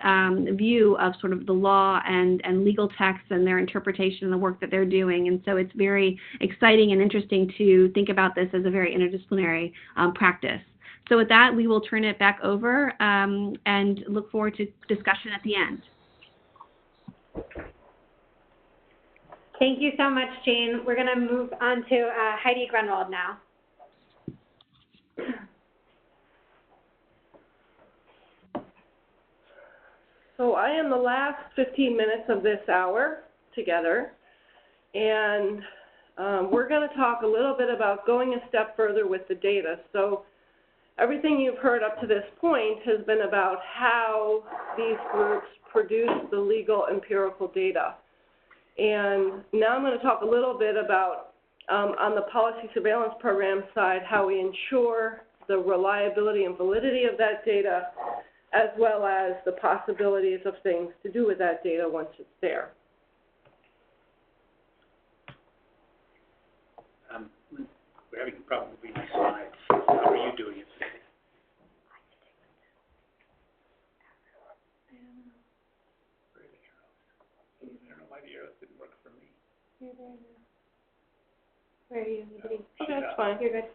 view of sort of the law and legal texts and their interpretation of the work that they're doing. And so it's very exciting and interesting to think about this as a very interdisciplinary practice. So with that, we will turn it back over and look forward to discussion at the end.
Thank you so much, Jane. We're going to move on to Heidi Grunwald now.
So I am the last 15 minutes of this hour together, and we're going to talk a little bit about going a step further with the data. So everything you've heard up to this point has been about how these groups produce the legal empirical data. And now I'm going to talk a little bit about, on the policy surveillance program side, how we ensure the reliability and validity of that data, as well as the possibilities of things to do with that data once it's there.
We're having a problem with my slides. How are you doing it? Didn't work for me.
You're there now. Where are you?
Okay, that's fine.
You're good.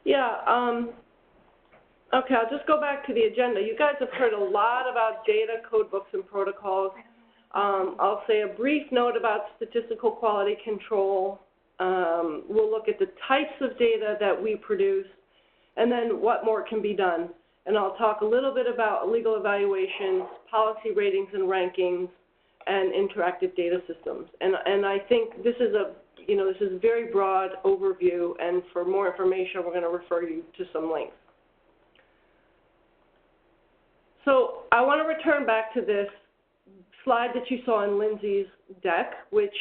Yeah, okay, I'll just go back to the agenda. You guys have heard a lot about data, code books, and protocols. I'll say a brief note about statistical quality control. We'll look at the types of data that we produce, and then what more can be done. And I'll talk a little bit about legal evaluations, policy ratings and rankings, and interactive data systems. And I think this is this is a very broad overview, and for more information, we're going to refer you to some links. So I want to return back to this slide that you saw in Lindsay's deck, which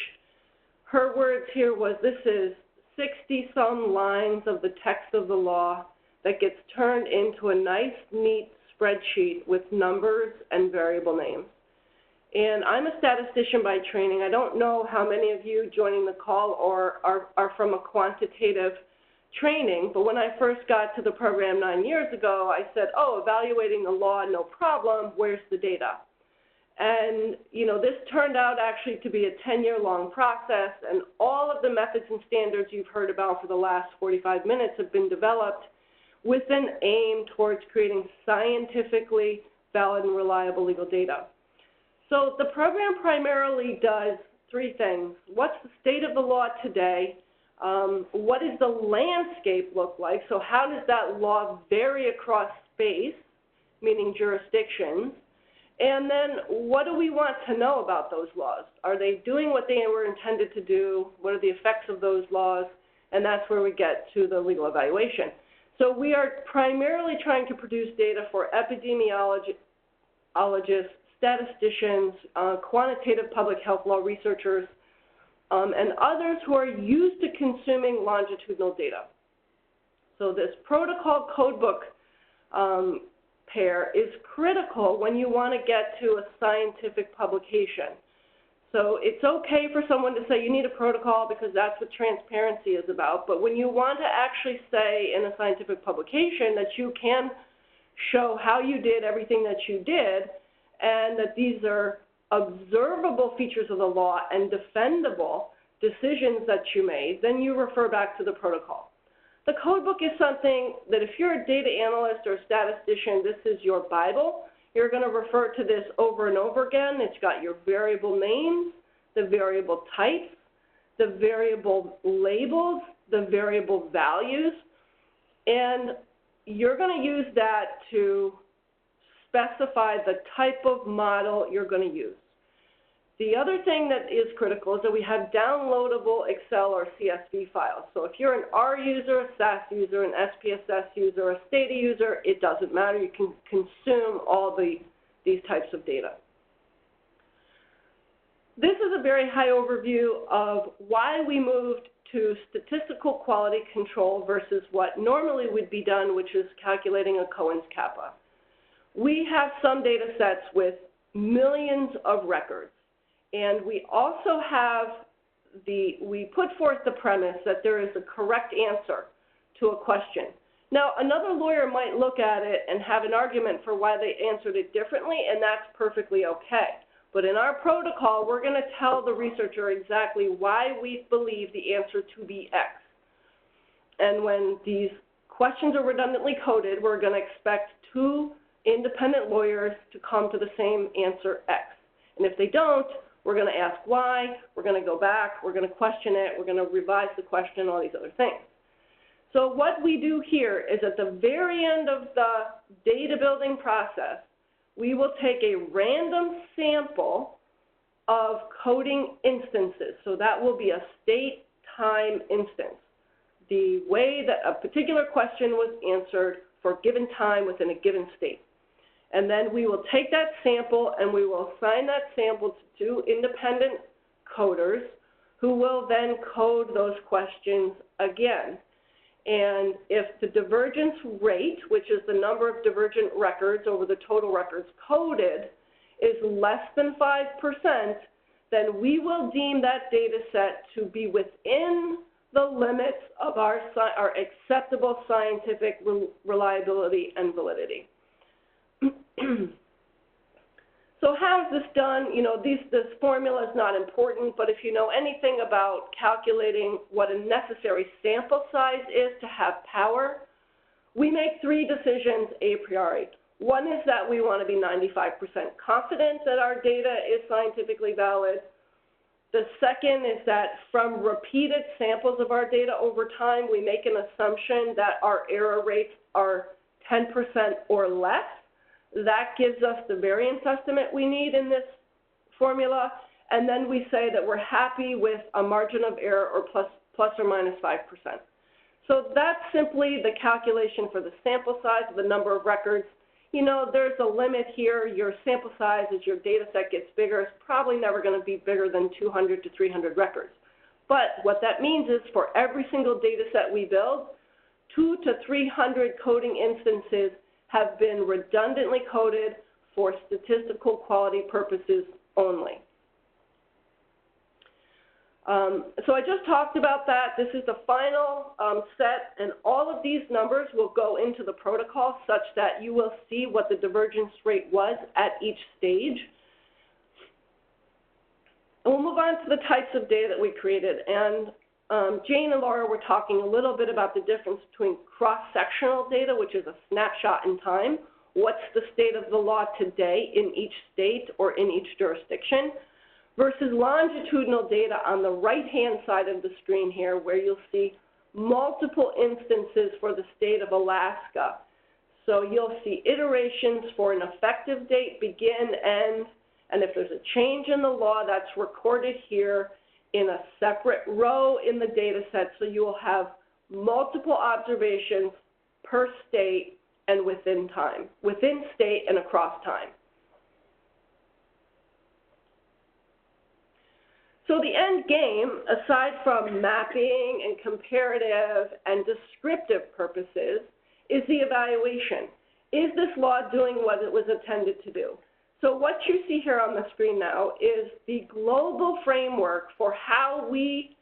her words here was, this is 60-some lines of the text of the law that gets turned into a nice, neat spreadsheet with numbers and variable names. And I'm a statistician by training. I don't know how many of you joining the call are from a quantitative training, but when I first got to the program 9 years ago, I said, oh, evaluating the law, no problem, where's the data? And, this turned out actually to be a 10-year-long process, and all of the methods and standards you've heard about for the last 45 minutes have been developed with an aim towards creating scientifically valid and reliable legal data. So the program primarily does three things. What's the state of the law today? What does the landscape look like? So how does that law vary across space, meaning jurisdictions? And then what do we want to know about those laws? Are they doing what they were intended to do? What are the effects of those laws? And that's where we get to the legal evaluation. So we are primarily trying to produce data for epidemiologists, statisticians, quantitative public health law researchers, and others who are used to consuming longitudinal data. So this protocol codebook pair is critical when you want to get to a scientific publication. So it's okay for someone to say you need a protocol because that's what transparency is about, but when you want to actually say in a scientific publication that you can show how you did everything that you did, and that these are observable features of the law and defendable decisions that you made, then you refer back to the protocol. The codebook is something that if you're a data analyst or a statistician, this is your Bible. You're going to refer to this over and over again. It's got your variable names, the variable types, the variable labels, the variable values, and you're going to use that to specify the type of model you're going to use. The other thing that is critical is that we have downloadable Excel or CSV files. So if you're an R user, a SAS user, an SPSS user, a Stata user, it doesn't matter. You can consume all these types of data. This is a very high overview of why we moved to statistical quality control versus what normally would be done, which is calculating a Cohen's kappa. We have some data sets with millions of records, and we also have we put forth the premise that there is a correct answer to a question. Now, another lawyer might look at it and have an argument for why they answered it differently, and that's perfectly okay. But in our protocol, we're going to tell the researcher exactly why we believe the answer to be X. And when these questions are redundantly coded, we're going to expect two independent lawyers to come to the same answer X. And if they don't, we're going to ask why, we're going to go back, we're going to question it, we're going to revise the question, all these other things. So what we do here is at the very end of the data building process, we will take a random sample of coding instances. So that will be a state time instance, the way that a particular question was answered for a given time within a given state. And then we will take that sample and we will assign that sample to two independent coders who will then code those questions again. And if the divergence rate, which is the number of divergent records over the total records coded, is less than 5%, then we will deem that data set to be within the limits of our acceptable scientific reliability and validity. So how is this done? You know, this formula is not important, but if you know anything about calculating what a necessary sample size is to have power, we make three decisions a priori. One is that we want to be 95% confident that our data is scientifically valid. The second is that from repeated samples of our data over time, we make an assumption that our error rates are 10% or less. That gives us the variance estimate we need in this formula, and then we say that we're happy with a margin of error or plus or minus 5%. So that's simply the calculation for the sample size, the number of records. You know, there's a limit here. Your sample size, as your data set gets bigger, is probably never going to be bigger than 200 to 300 records. But what that means is for every single data set we build, 200 to 300 coding instances have been redundantly coded for statistical quality purposes only. So I just talked about that. This is the final set, and all of these numbers will go into the protocol such that you will see what the divergence rate was at each stage. And we'll move on to the types of data that we created. And Jane and Lara were talking a little bit about the difference between cross-sectional data, which is a snapshot in time. What's the state of the law today in each state or in each jurisdiction, versus longitudinal data on the right-hand side of the screen here, where you'll see multiple instances for the state of Alaska. So you'll see iterations for an effective date, begin, end, and if there's a change in the law, that's recorded here in a separate row in the data set, so you will have multiple observations per state and within time, within state and across time. So the end game, aside from mapping and comparative and descriptive purposes, is the evaluation. Is this law doing what it was intended to do? So what you see here on the screen now is the global framework for how we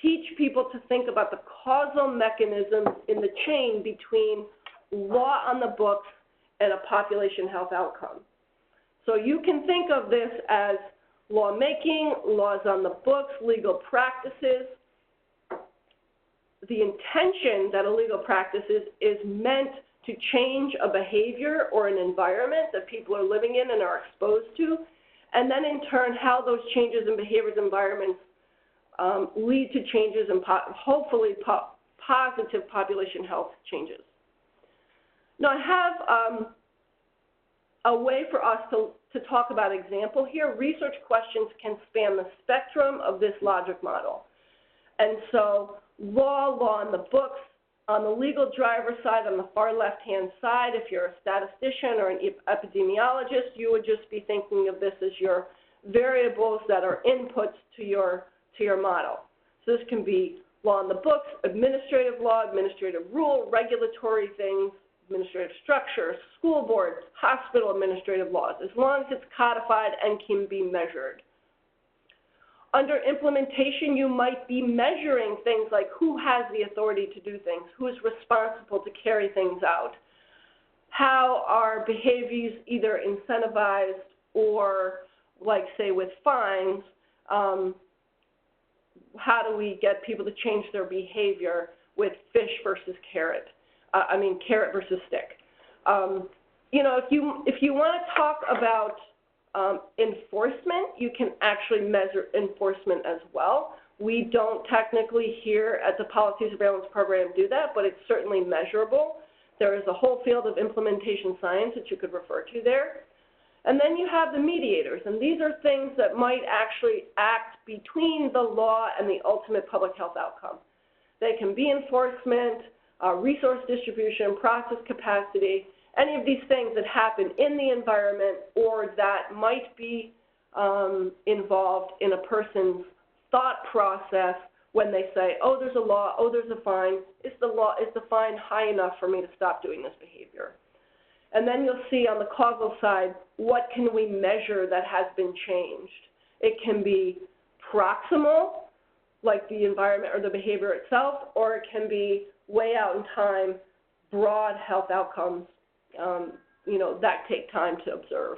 teach people to think about the causal mechanisms in the chain between law on the books and a population health outcome. So you can think of this as lawmaking, laws on the books, legal practices. The intention that a legal practice is meant to change a behavior or an environment that people are living in and are exposed to, and then in turn how those changes in behaviors and environments lead to changes in hopefully positive population health changes. Now I have a way for us to talk about example here. Research questions can span the spectrum of this logic model. And so law on the books, on the legal driver's side, on the far left-hand side, if you're a statistician or an epidemiologist, you would just be thinking of this as your variables that are inputs to your model. So this can be law on the books, administrative law, administrative rule, regulatory things, administrative structures, school boards, hospital administrative laws, as long as it's codified and can be measured. Under implementation, you might be measuring things like who has the authority to do things, who is responsible to carry things out, how are behaviors either incentivized or, like say with fines, how do we get people to change their behavior with fish versus carrot? Carrot versus stick. You know, if you want to talk about enforcement, you can actually measure enforcement as well. We don't technically here at the Policy Surveillance Program do that, but it's certainly measurable. There is a whole field of implementation science that you could refer to there. And then you have the mediators, and these are things that might actually act between the law and the ultimate public health outcome. They can be enforcement, resource distribution, process capacity, any of these things that happen in the environment or that might be involved in a person's thought process when they say, oh, there's a law, oh, there's a fine. Is the fine high enough for me to stop doing this behavior? And then you'll see on the causal side, what can we measure that has been changed? It can be proximal, like the environment or the behavior itself, or it can be way out in time, broad health outcomes, that take time to observe.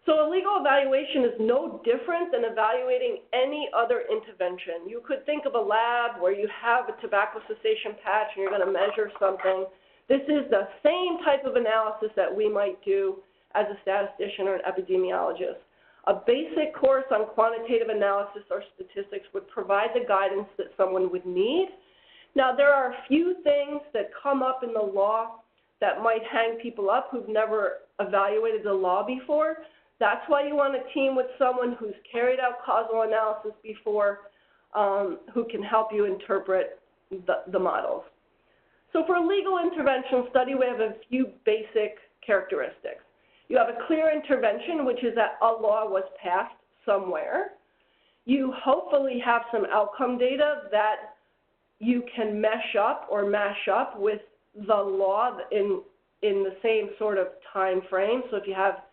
So a legal evaluation is no different than evaluating any other intervention. You could think of a lab where you have a tobacco cessation patch and you're going to measure something. This is the same type of analysis that we might do as a statistician or an epidemiologist. A basic course on quantitative analysis or statistics would provide the guidance that someone would need. Now, there are a few things that come up in the law that might hang people up who've never evaluated the law before. That's why you want a team with someone who's carried out causal analysis before, who can help you interpret the models. So for a legal intervention study, we have a few basic characteristics. You have a clear intervention, which is that a law was passed somewhere. You hopefully have some outcome data that you can mesh up or mash up with the law in the same sort of time frame. So if you have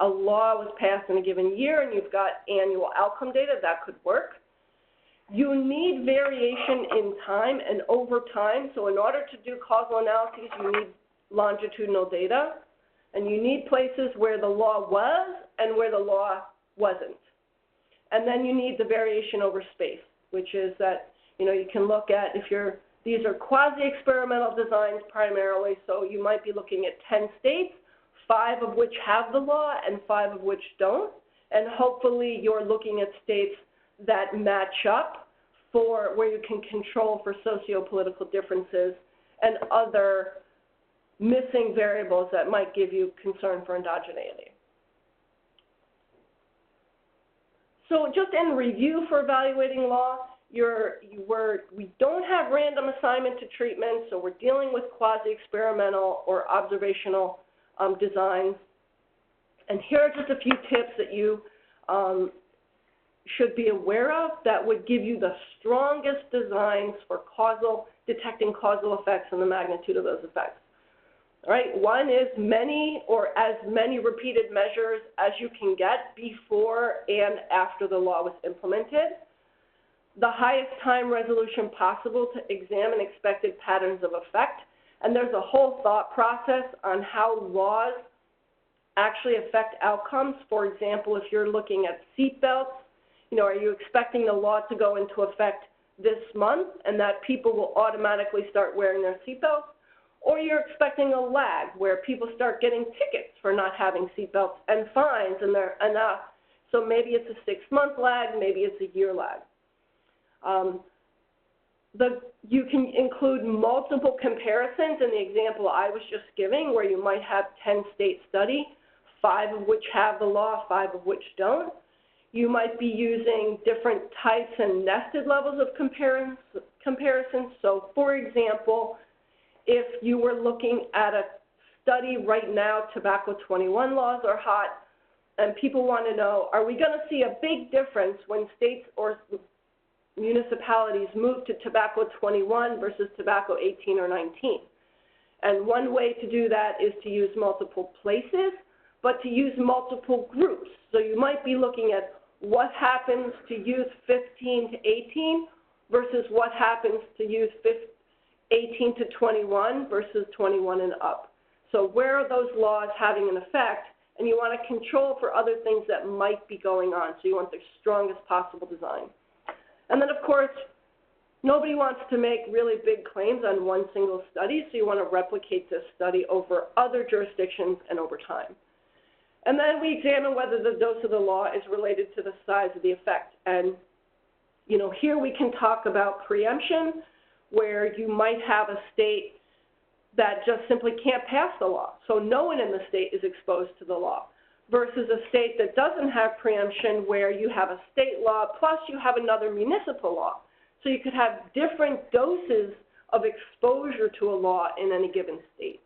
a law was passed in a given year and you've got annual outcome data, that could work. You need variation in time and over time. So in order to do causal analyses, you need longitudinal data. And you need places where the law was and where the law wasn't. And then you need the variation over space, which is that, you can look at these are quasi-experimental designs primarily, so you might be looking at 10 states, 5 of which have the law and 5 of which don't. And hopefully you're looking at states that match up for where you can control for socio-political differences and other missing variables that might give you concern for endogeneity. So just in review for evaluating law, we don't have random assignment to treatment, so we're dealing with quasi-experimental or observational designs. And here are just a few tips that you should be aware of that would give you the strongest designs for detecting causal effects and the magnitude of those effects. All right, one is as many repeated measures as you can get before and after the law was implemented. The highest time resolution possible to examine expected patterns of effect. And there's a whole thought process on how laws actually affect outcomes. For example, if you're looking at seatbelts, are you expecting the law to go into effect this month and that people will automatically start wearing their seatbelts? Or you're expecting a lag where people start getting tickets for not having seatbelts and fines, so maybe it's a 6-month lag, maybe it's a year lag. You can include multiple comparisons in the example I was just giving, where you might have 10-state study, 5 of which have the law, 5 of which don't. You might be using different types and nested levels of comparisons. So, for example, if you were looking at a study right now, tobacco 21 laws are hot, and people want to know, are we going to see a big difference when states or municipalities moved to tobacco 21 versus tobacco 18 or 19. And one way to do that is to use multiple places, but to use multiple groups. So you might be looking at what happens to youth 15 to 18 versus what happens to youth 18 to 21 versus 21 and up. So where are those laws having an effect? And you want to control for other things that might be going on. So you want the strongest possible design. And then, of course, nobody wants to make really big claims on one single study, so you want to replicate this study over other jurisdictions and over time. And then we examine whether the dose of the law is related to the size of the effect. And, you know, here we can talk about preemption, where you might have a state that just simply can't pass the law. So no one in the state is exposed to the law, versus a state that doesn't have preemption, where you have a state law plus you have another municipal law. So you could have different doses of exposure to a law in any given state.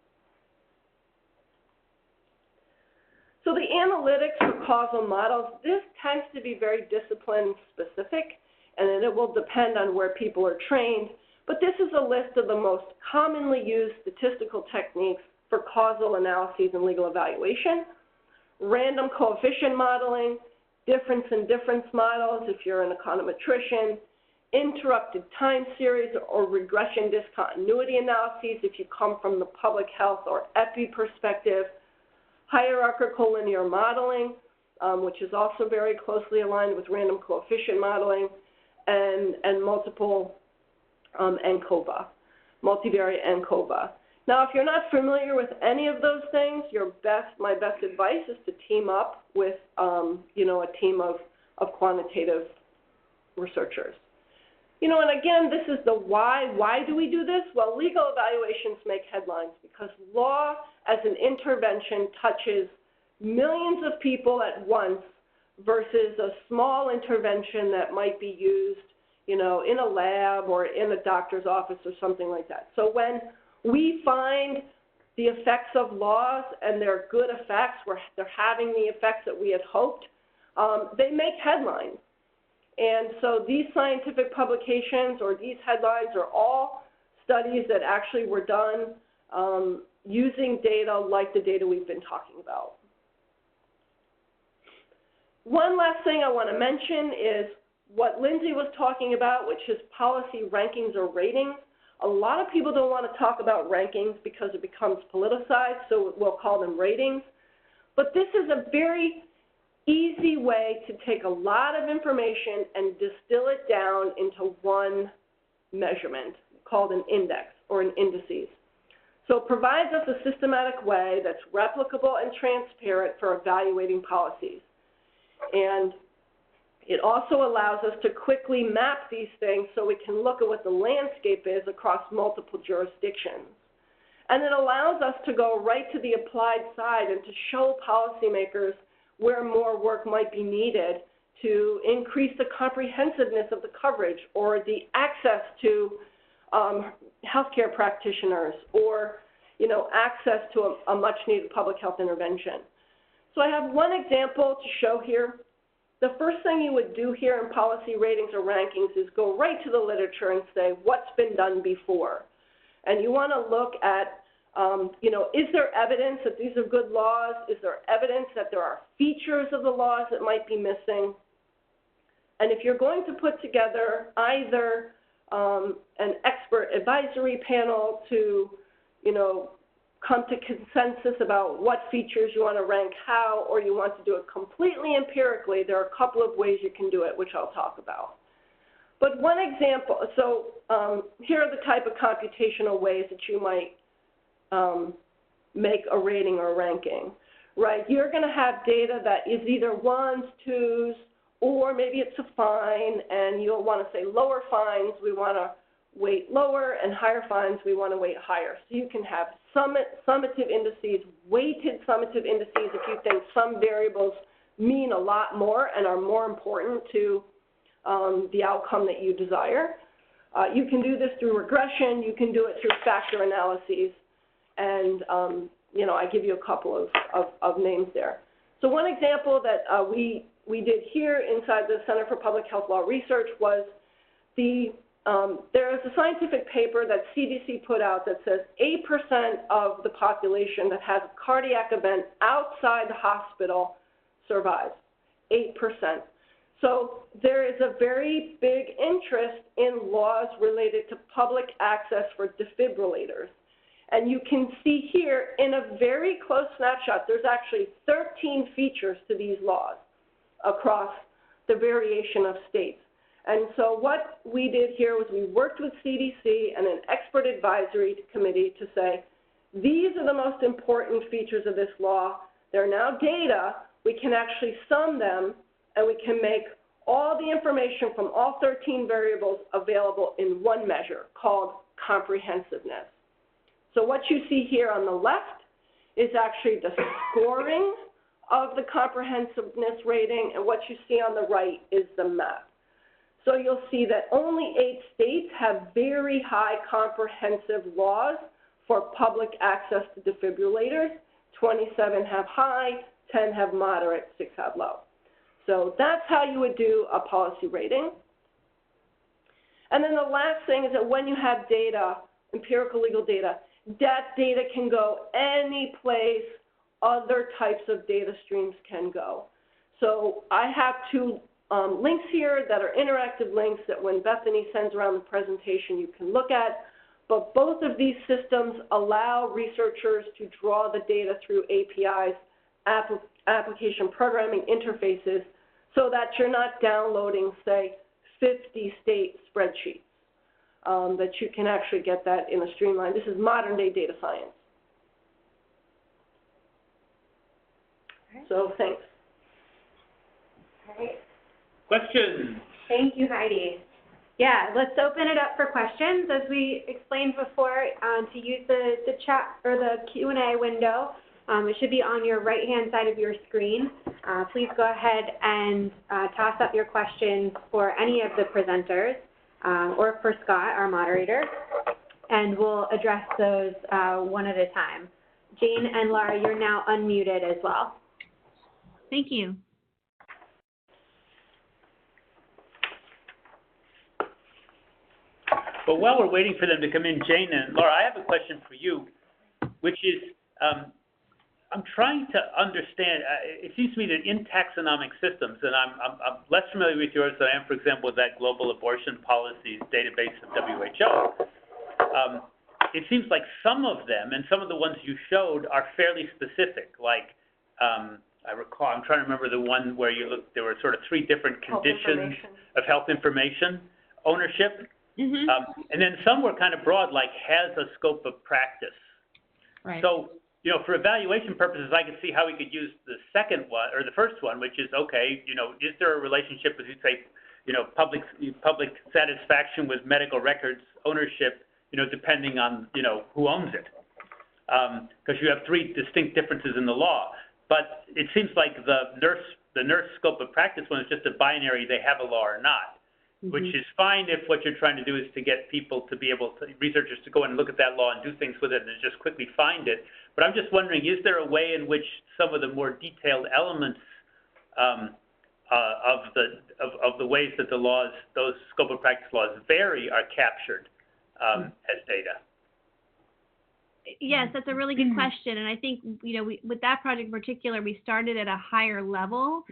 So the analytics for causal models, this tends to be very discipline specific, and then it will depend on where people are trained. But this is a list of the most commonly used statistical techniques for causal analyses and legal evaluation: random coefficient modeling, difference in difference models if you're an econometrician, interrupted time series or regression discontinuity analyses if you come from the public health or epi perspective, hierarchical linear modeling, which is also very closely aligned with random coefficient modeling, and multiple ANCOVA, multivariate ANCOVA. Now, if you're not familiar with any of those things, my best advice is to team up with, you know, a team of quantitative researchers. You know, and again, this is the why. Why do we do this? Well, legal evaluations make headlines because law as an intervention touches millions of people at once versus a small intervention that might be used, you know, in a lab or in a doctor's office or something like that. So when we find the effects of laws and they're good effects, where they're having the effects that we had hoped, they make headlines. And so these scientific publications or these headlines are all studies that actually were done using data like the data we've been talking about. One last thing I want to mention is what Lindsay was talking about, which is policy rankings or ratings. A lot of people don't want to talk about rankings because it becomes politicized, so we'll call them ratings. But this is a very easy way to take a lot of information and distill it down into one measurement called an index or an indices. So it provides us a systematic way that's replicable and transparent for evaluating policies. And it also allows us to quickly map these things so we can look at what the landscape is across multiple jurisdictions. And it allows us to go right to the applied side and to show policymakers where more work might be needed to increase the comprehensiveness of the coverage or the access to healthcare practitioners, or, you know, access to a much needed public health intervention. So I have one example to show here. The first thing you would do here in policy ratings or rankings is go right to the literature and say, what's been done before? And you want to look at, you know, is there evidence that these are good laws? Is there evidence that there are features of the laws that might be missing? And if you're going to put together either an expert advisory panel to, you know, come to consensus about what features you want to rank how, or you want to do it completely empirically, there are a couple of ways you can do it, which I'll talk about. But one example, so here are the type of computational ways that you might make a rating or a ranking, right? You're going to have data that is either ones, twos, or maybe it's a fine, and you'll want to say lower fines, we want to weight lower, and higher fines, we want to weight higher. So you can have summative indices, weighted summative indices if you think some variables mean a lot more and are more important to the outcome that you desire. You can do this through regression. You can do it through factor analyses. And, you know, I give you a couple of names there. So one example that we did here inside the Center for Public Health Law Research was there is a scientific paper that CDC put out that says 8% of the population that has a cardiac event outside the hospital survives, 8%. So there is a very big interest in laws related to public access for defibrillators. And you can see here in a very close snapshot, there's actually 13 features to these laws across the variation of states. And so what we did here was we worked with CDC and an expert advisory committee to say, these are the most important features of this law. They're now data. We can actually sum them, and we can make all the information from all 13 variables available in one measure called comprehensiveness. So what you see here on the left is actually the scoring of the comprehensiveness rating, and what you see on the right is the map. So you'll see that only 8 states have very high comprehensive laws for public access to defibrillators. 27 have high, 10 have moderate, 6 have low. So that's how you would do a policy rating. And then the last thing is that when you have data, empirical legal data, that data can go any place other types of data streams can go. So I have 2 links here that are interactive links that when Bethany sends around the presentation you can look at, but both of these systems allow researchers to draw the data through APIs, application programming interfaces, so that you're not downloading, say, 50 state spreadsheets, that you can actually get that in a streamline. This is modern day data science.
Okay.
So thanks.
All right.
Questions?
Thank you, Heidi. Yeah, let's open it up for questions. As we explained before, to use the chat or the Q&A window, it should be on your right-hand side of your screen. Please go ahead and toss up your questions for any of the presenters or for Scott, our moderator, and we'll address those one at a time. Jane and Lara, you're now unmuted as well.
Thank you.
Well, while we're waiting for them to come in, Jane and Laura, I have a question for you, which is, I'm trying to understand, it seems to me that in taxonomic systems, and I'm less familiar with yours than I am, for example, with that global abortion policies database of WHO. It seems like some of them, and some of the ones you showed, are fairly specific. Like, I recall, I'm trying to remember the one where you looked, there were sort of 3 different conditions of health information ownership. Mm-hmm. And then some were kind of broad, like has a scope of practice.
Right.
So, you know, for evaluation purposes, I could see how we could use the second one, or the first one, which is, okay, you know, is there a relationship with, say, you know, public satisfaction with medical records ownership, you know, depending on, you know, who owns it. Because you have 3 distinct differences in the law. But it seems like the nurse scope of practice one is just a binary, they have a law or not. Mm-hmm. Which is fine if what you're trying to do is to get people to be able to, researchers to go in and look at that law and do things with it and just quickly find it. But I'm just wondering, is there a way in which some of the more detailed elements of the ways that the laws, those scope of practice laws vary, are captured as data?
Yes, that's a really good question, and I think, you know, with that project in particular, we started at a higher level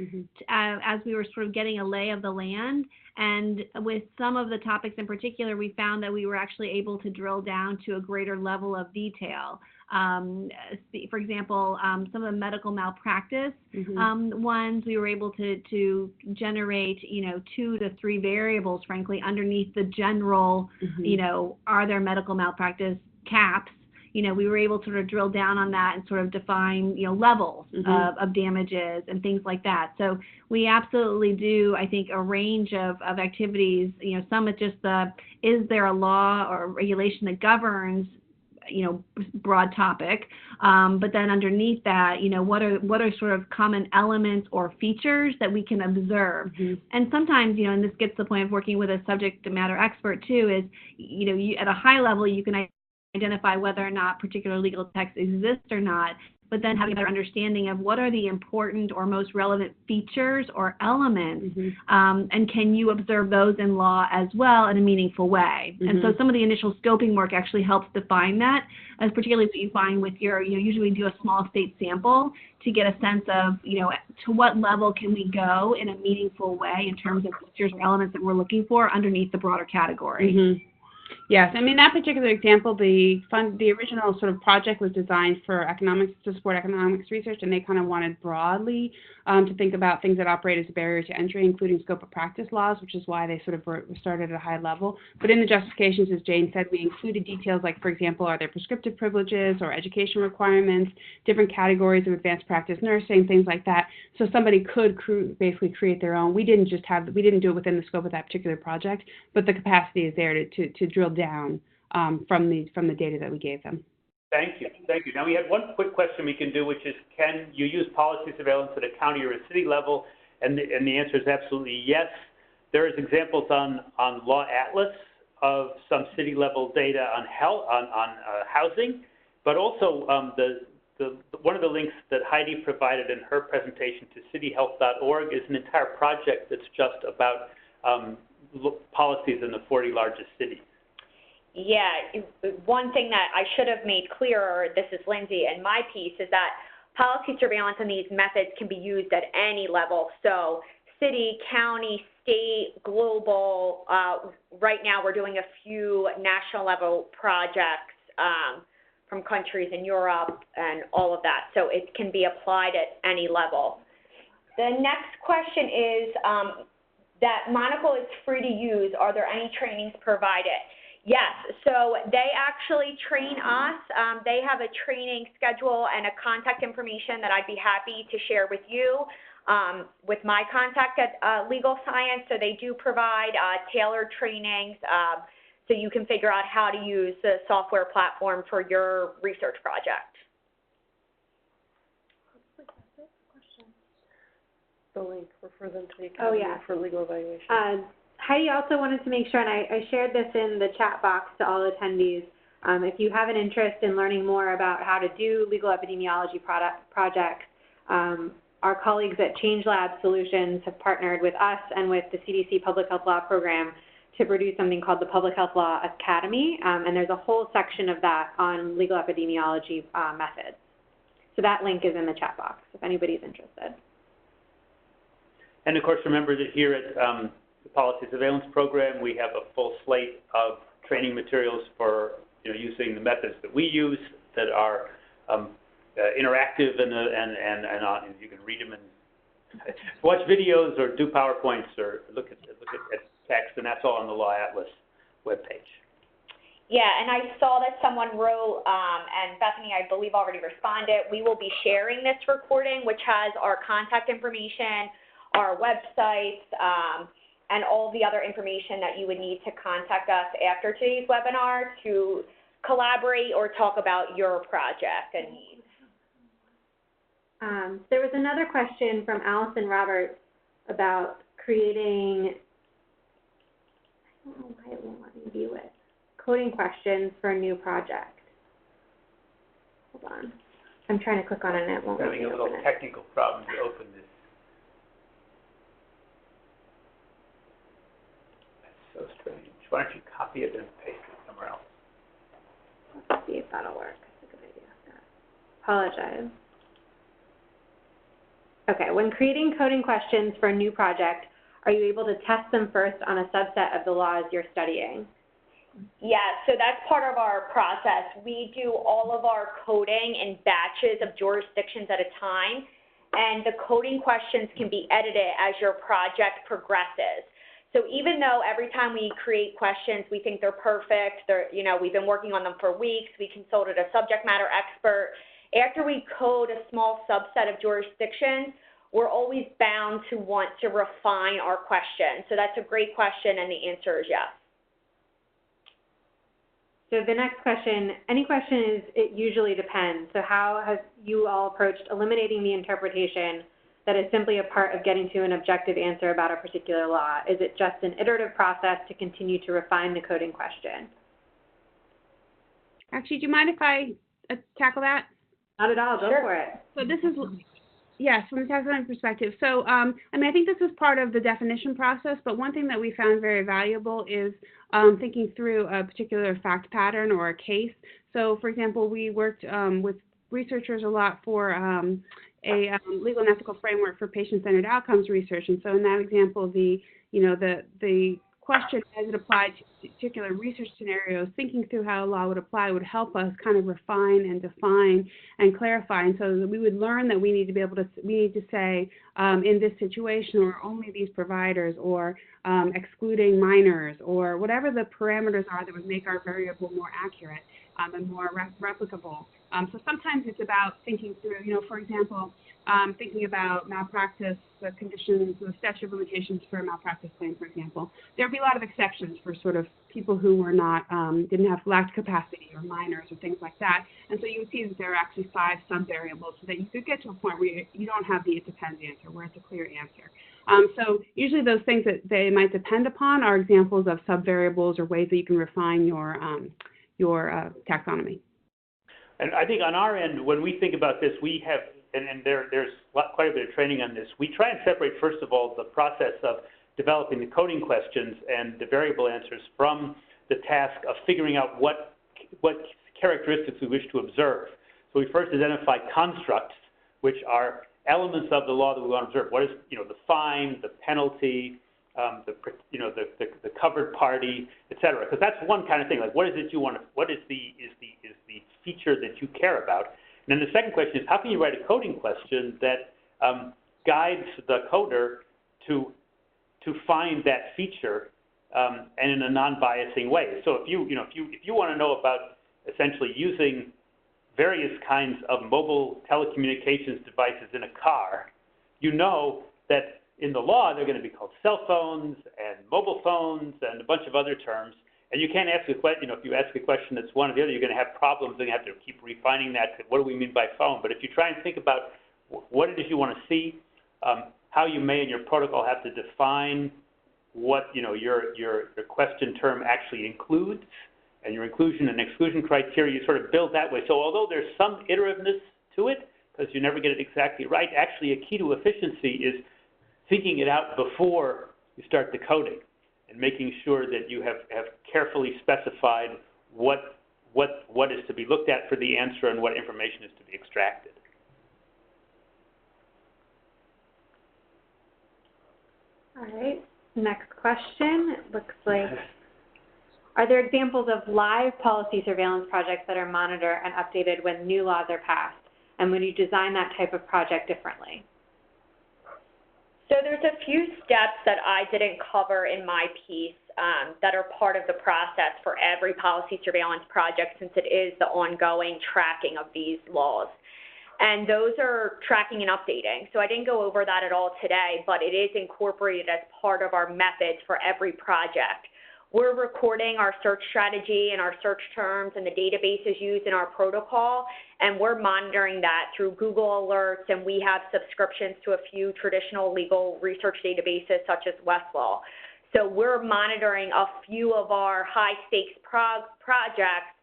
as we were sort of getting a lay of the land, and with some of the topics in particular, we found that we were actually able to drill down to a greater level of detail. For example, some of the medical malpractice ones, we were able to generate, you know, 2 to 3 variables, frankly, underneath the general, you know, are there medical malpractice caps? You know, we were able to sort of drill down on that and sort of define, you know, levels of damages and things like that. So we absolutely do, I think, a range of activities. You know, some it's just is there a law or regulation that governs, you know, broad topic, but then underneath that, you know, what are sort of common elements or features that we can observe. And sometimes, you know, and this gets to the point of working with a subject matter expert too, is, you know, at a high level, you can identify whether or not particular legal text exists or not. but then having a better understanding of what are the important or most relevant features or elements, and can you observe those in law as well in a meaningful way. And so some of the initial scoping work actually helps define that, as particularly what you find with your, usually we do a small state sample to get a sense of, to what level can we go in a meaningful way in terms of features or elements that we're looking for underneath the broader category.
Yes, I mean, that particular example, the original sort of project was designed for to support economics research, and they kind of wanted broadly to think about things that operate as a barrier to entry, including scope of practice laws, which is why they sort of started at a high level. But in the justifications, as Jane said, we included details like, for example, are there prescriptive privileges or education requirements, different categories of advanced practice nursing, things like that. So somebody could basically create their own. We didn't do it within the scope of that particular project, but the capacity is there to drill down from the data that we gave them.
Thank you. Now we have one quick question we can do, which is, can you use policy surveillance at a county or a city level? And the answer is absolutely yes. There is examples on Law Atlas of some city level data on housing, but also one of the links that Heidi provided in her presentation to cityhealth.org is an entire project that's just about policies in the 40 largest cities.
Yeah, one thing that I should have made clearer, this is Lindsay, and my piece is that policy surveillance and these methods can be used at any level. So city, county, state, global. Right now we're doing a few national level projects from countries in Europe and all of that. So it can be applied at any level. The next question is that Monocle is free to use. Are there any trainings provided? Yes, so they actually train us. They have a training schedule and a contact information that I'd be happy to share with you with my contact at Legal Science. So they do provide tailored trainings so you can figure out how to use the software platform for your research project.
The link for them to the Academy for legal evaluation.
Heidi also wanted to make sure, and I shared this in the chat box to all attendees, if you have an interest in learning more about how to do legal epidemiology projects, our colleagues at ChangeLab Solutions have partnered with us and with the CDC Public Health Law Program to produce something called the Public Health Law Academy, and there's a whole section of that on legal epidemiology methods. So that link is in the chat box if anybody's interested.
And of course, remember that here at the Policy Surveillance Program, we have a full slate of training materials for using the methods that we use that are interactive and you can read them and watch videos or do PowerPoints or look at text, and that's all on the Law Atlas webpage.
Yeah, and I saw that someone wrote, and Bethany, I believe, already responded. We will be sharing this recording, which has our contact information, our websites, and all the other information that you would need to contact us after today's webinar to collaborate or talk about your project and needs.
There was another question from Allison Roberts about creating, I don't know why it won't let me view it, coding questions for a new project. Hold on. I'm trying to click on it and it won't let me open it.
Having a little technical problem to open this. So strange. Why don't you copy it and paste it somewhere else?
Let's see if that'll work. That's a good idea. Apologize. Okay, when creating coding questions for a new project, are you able to test them first on a subset of the laws you're studying?
Yeah, so that's part of our process. We do all of our coding in batches of jurisdictions at a time, and the coding questions can be edited as your project progresses. So even though every time we create questions, we think they're perfect, we've been working on them for weeks, we consulted a subject matter expert, after we code a small subset of jurisdictions, we're always bound to want to refine our question. So that's a great question, and the answer is yes.
So the next question, any question is, it usually depends. So how have you all approached eliminating the interpretation that is simply a part of getting to an objective answer about a particular law? Is it just an iterative process to continue to refine the coding question?
Actually, do you mind if I tackle that?
Not at all. Go
Sure.
for it.
So this is, yes, from the taxonomy perspective. So, I think this is part of the definition process, but one thing that we found very valuable is thinking through a particular fact pattern or a case. So, for example, we worked with researchers a lot for a legal and ethical framework for patient-centered outcomes research. And so in that example, the question as it applied to particular research scenarios, thinking through how a law would apply would help us kind of refine and define and clarify. And so that we would learn that we need to say in this situation, or only these providers, or excluding minors, or whatever the parameters are that would make our variable more accurate and more replicable. So sometimes it's about thinking through, for example, thinking about malpractice, the conditions, the statute of limitations for a malpractice claim, for example. There'd be a lot of exceptions for sort of people who were not, lacked capacity, or minors, or things like that. And so you would see that there are actually 5 sub-variables, so that you could get to a point where you don't have the it depends answer, where it's a clear answer. So usually those things that they might depend upon are examples of sub-variables or ways that you can refine your taxonomy.
And I think on our end, when we think about this, we have, and there's quite a bit of training on this, we try and separate, first of all, the process of developing the coding questions and the variable answers from the task of figuring out what characteristics we wish to observe. So we first identify constructs, which are elements of the law that we want to observe. What is, the fine, the penalty, the covered party, et cetera. Because that's one kind of thing. Like, what is it you want to? What is the feature that you care about? And then the second question is, how can you write a coding question that guides the coder to find that feature and in a non-biasing way? So if you want to know about essentially using various kinds of mobile telecommunications devices in a car, you know that in the law they're going to be called cell phones and mobile phones and a bunch of other terms. And you can't ask a question, if you ask a question that's one or the other, you're going to have problems and you have to keep refining that to what do we mean by phone. But if you try and think about what it is you want to see, how you may in your protocol have to define what your question term actually includes, and your inclusion and exclusion criteria, you sort of build that way. So although there's some iterativeness to it, because you never get it exactly right, actually a key to efficiency is thinking it out before you start the coding and making sure that you have carefully specified what is to be looked at for the answer and what information is to be extracted.
All right, next question. It looks like, are there examples of live policy surveillance projects that are monitored and updated when new laws are passed? And when you design that type of project differently?
So there's a few steps that I didn't cover in my piece that are part of the process for every policy surveillance project, since it is the ongoing tracking of these laws. And those are tracking and updating. So I didn't go over that at all today, but it is incorporated as part of our methods for every project. We're recording our search strategy and our search terms and the databases used in our protocol, and we're monitoring that through Google Alerts, and we have subscriptions to a few traditional legal research databases such as Westlaw. So we're monitoring a few of our high-stakes projects,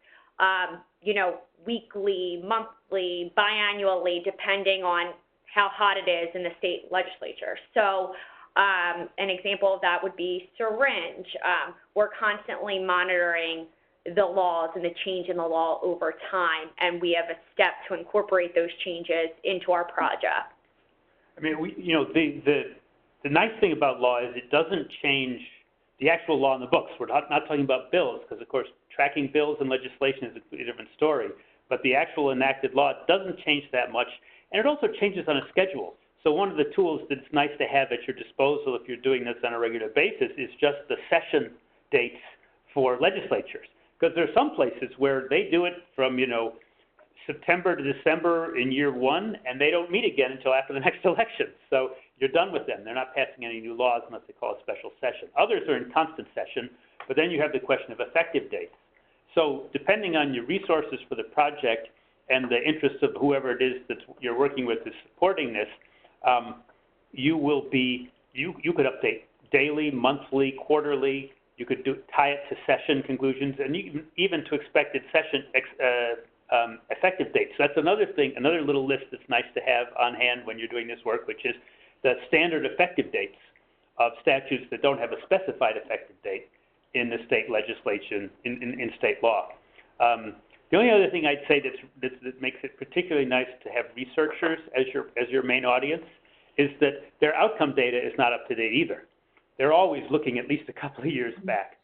weekly, monthly, biannually, depending on how hot it is in the state legislature. So an example of that would be syringe. We're constantly monitoring the laws and the change in the law over time, and we have a step to incorporate those changes into our project.
I mean, the nice thing about law is it doesn't change the actual law in the books. We're not talking about bills, because of course tracking bills and legislation is a different story. But the actual enacted law doesn't change that much, and it also changes on a schedule. So one of the tools that's nice to have at your disposal if you're doing this on a regular basis is just the session dates for legislatures. Because there are some places where they do it from, September to December in year one, and they don't meet again until after the next election. So you're done with them. They're not passing any new laws unless they call a special session. Others are in constant session, but then you have the question of effective dates. So depending on your resources for the project and the interests of whoever it is that you're working with is supporting this, you could update daily, monthly, quarterly. You could tie it to session conclusions and even to expected effective dates. So that's another thing, another little list that's nice to have on hand when you're doing this work, which is the standard effective dates of statutes that don't have a specified effective date in the state legislation, in state law. The only other thing I'd say that makes it particularly nice to have researchers as your main audience is that their outcome data is not up to date either. They're always looking at least a couple of years back.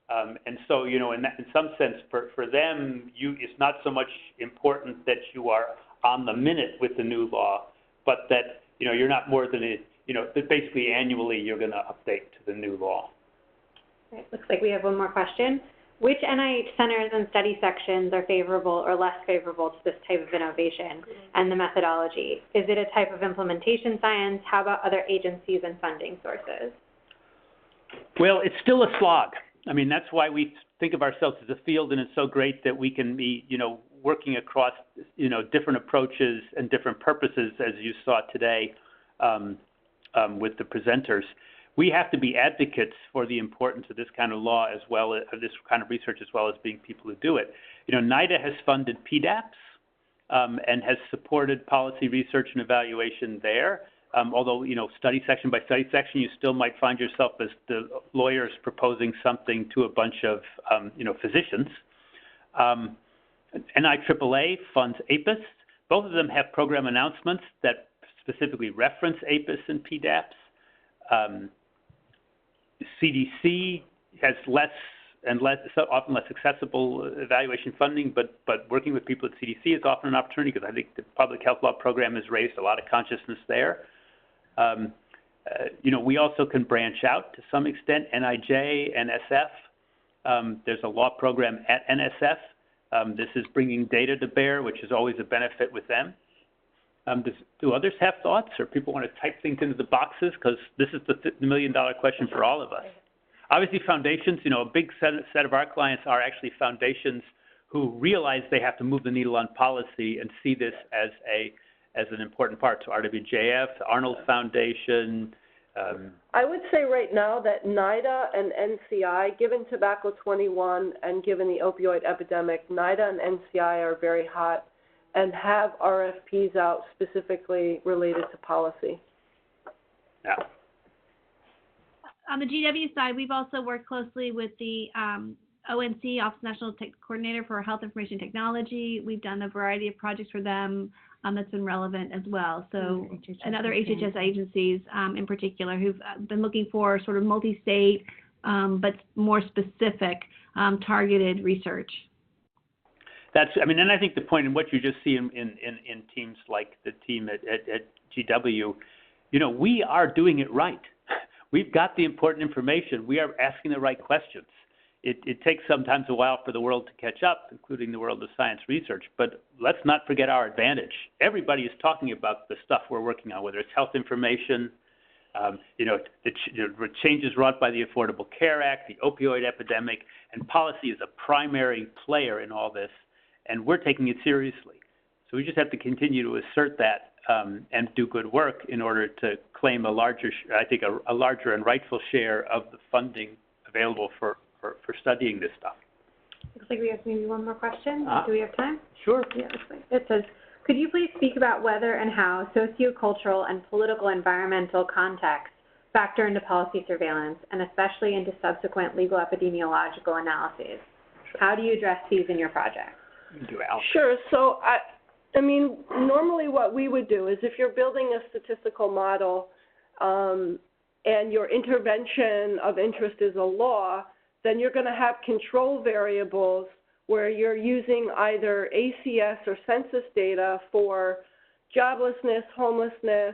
And so, you know, in some sense, for them, it's not so much important that you are on the minute with the new law, but that, you know, you're not more than, that basically annually you're going to update to the new law.
Right. Looks like we have one more question. Which NIH centers and study sections are favorable or less favorable to this type of innovation and the methodology? Is it a type of implementation science? How about other agencies and funding sources?
Well, it's still a slog. I mean, that's why we think of ourselves as a field, and it's so great that we can be, working across, different approaches and different purposes, as you saw today with the presenters. We have to be advocates for the importance of this kind of law as well as this kind of research, as well as being people who do it. NIDA has funded PDAPs and has supported policy research and evaluation there. Although, study section by study section, you still might find yourself as the lawyers proposing something to a bunch of, physicians. NIAAA funds APIS. Both of them have program announcements that specifically reference APIS and PDAPs. CDC has less and less, often less accessible evaluation funding, but working with people at CDC is often an opportunity because I think the public health law program has raised a lot of consciousness there. We also can branch out to some extent, NIJ, NSF. There's a law program at NSF. This is bringing data to bear, which is always a benefit with them. Do others have thoughts, or people want to type things into the boxes? Because this is the million-dollar question for all of us. Obviously, foundations, a big set of our clients are actually foundations who realize they have to move the needle on policy and see this as an important part. So RWJF, the Arnold Foundation.
I would say right now that NIDA and NCI, given Tobacco 21 and given the opioid epidemic, NIDA and NCI are very hot and have RFPs out specifically related to policy.
Yeah.
On the GW side, we've also worked closely with the ONC, Office of National Coordinator for Health Information Technology. We've done a variety of projects for them that's been relevant as well. So, and other HHS agencies in particular who've been looking for sort of multi-state but more specific targeted research.
And I think the point in what you just see in teams like the team at GW, we are doing it right. We've got the important information. We are asking the right questions. It takes sometimes a while for the world to catch up, including the world of science research, but let's not forget our advantage. Everybody is talking about the stuff we're working on, whether it's health information, the changes wrought by the Affordable Care Act, the opioid epidemic, and policy is a primary player in all this, and we're taking it seriously. So we just have to continue to assert that and do good work in order to claim a larger and rightful share of the funding available for studying this stuff.
Looks like we have maybe one more question. Do we have time?
Sure.
Yeah, it says, could you please speak about whether and how sociocultural and political environmental contexts factor into policy surveillance, and especially into subsequent legal epidemiological analyses? How do you address these in your project?
Sure. So, normally what we would do is if you're building a statistical model and your intervention of interest is a law, then you're going to have control variables where you're using either ACS or census data for joblessness, homelessness,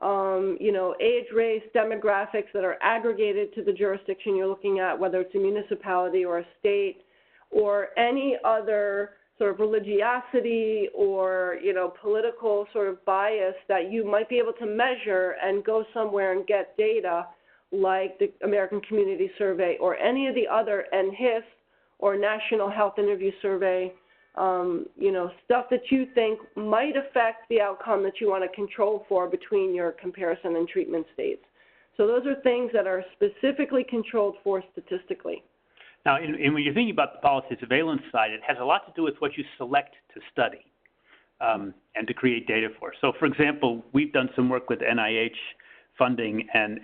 age, race, demographics that are aggregated to the jurisdiction you're looking at, whether it's a municipality or a state, or any other sort of religiosity or, political sort of bias that you might be able to measure and go somewhere and get data like the American Community Survey or any of the other NHIS or National Health Interview Survey, stuff that you think might affect the outcome that you want to control for between your comparison and treatment states. So those are things that are specifically controlled for statistically.
Now, when you're thinking about the policy surveillance side, it has a lot to do with what you select to study and to create data for. So, for example, we've done some work with NIH funding and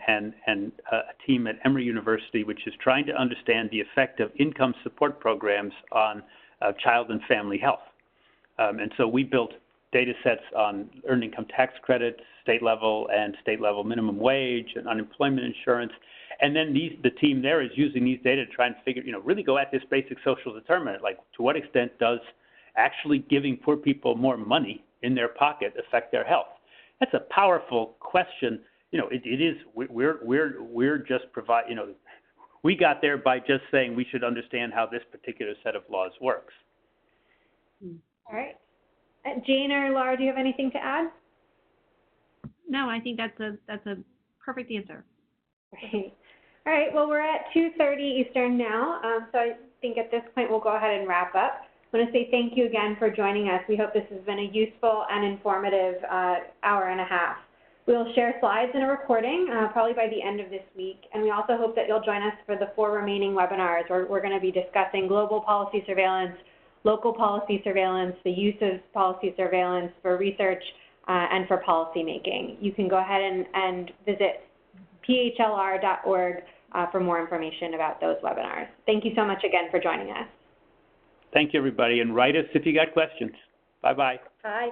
a team at Emory University, which is trying to understand the effect of income support programs on child and family health. And so we built data sets on earned income tax credits, state level minimum wage and unemployment insurance. And then the team there is using these data to try and figure, really go at this basic social determinant, like to what extent does actually giving poor people more money in their pocket affect their health? That's a powerful question. It is, we're just we got there by just saying we should understand how this particular set of laws works.
All right. Jane or Lara, do you have anything to add?
No, I think that's a perfect answer.
Great. All right, well, we're at 2:30 Eastern now, so I think at this point we'll go ahead and wrap up. I want to say thank you again for joining us. We hope this has been a useful and informative hour and a half. We'll share slides and a recording probably by the end of this week, and we also hope that you'll join us for the 4 remaining webinars where we're going to be discussing global policy surveillance, local policy surveillance, the use of policy surveillance for research and for policy making. You can go ahead and visit phlr.org for more information about those webinars. Thank you so much again for joining us.
Thank you, everybody, and write us if you got questions. Bye-bye.
Bye.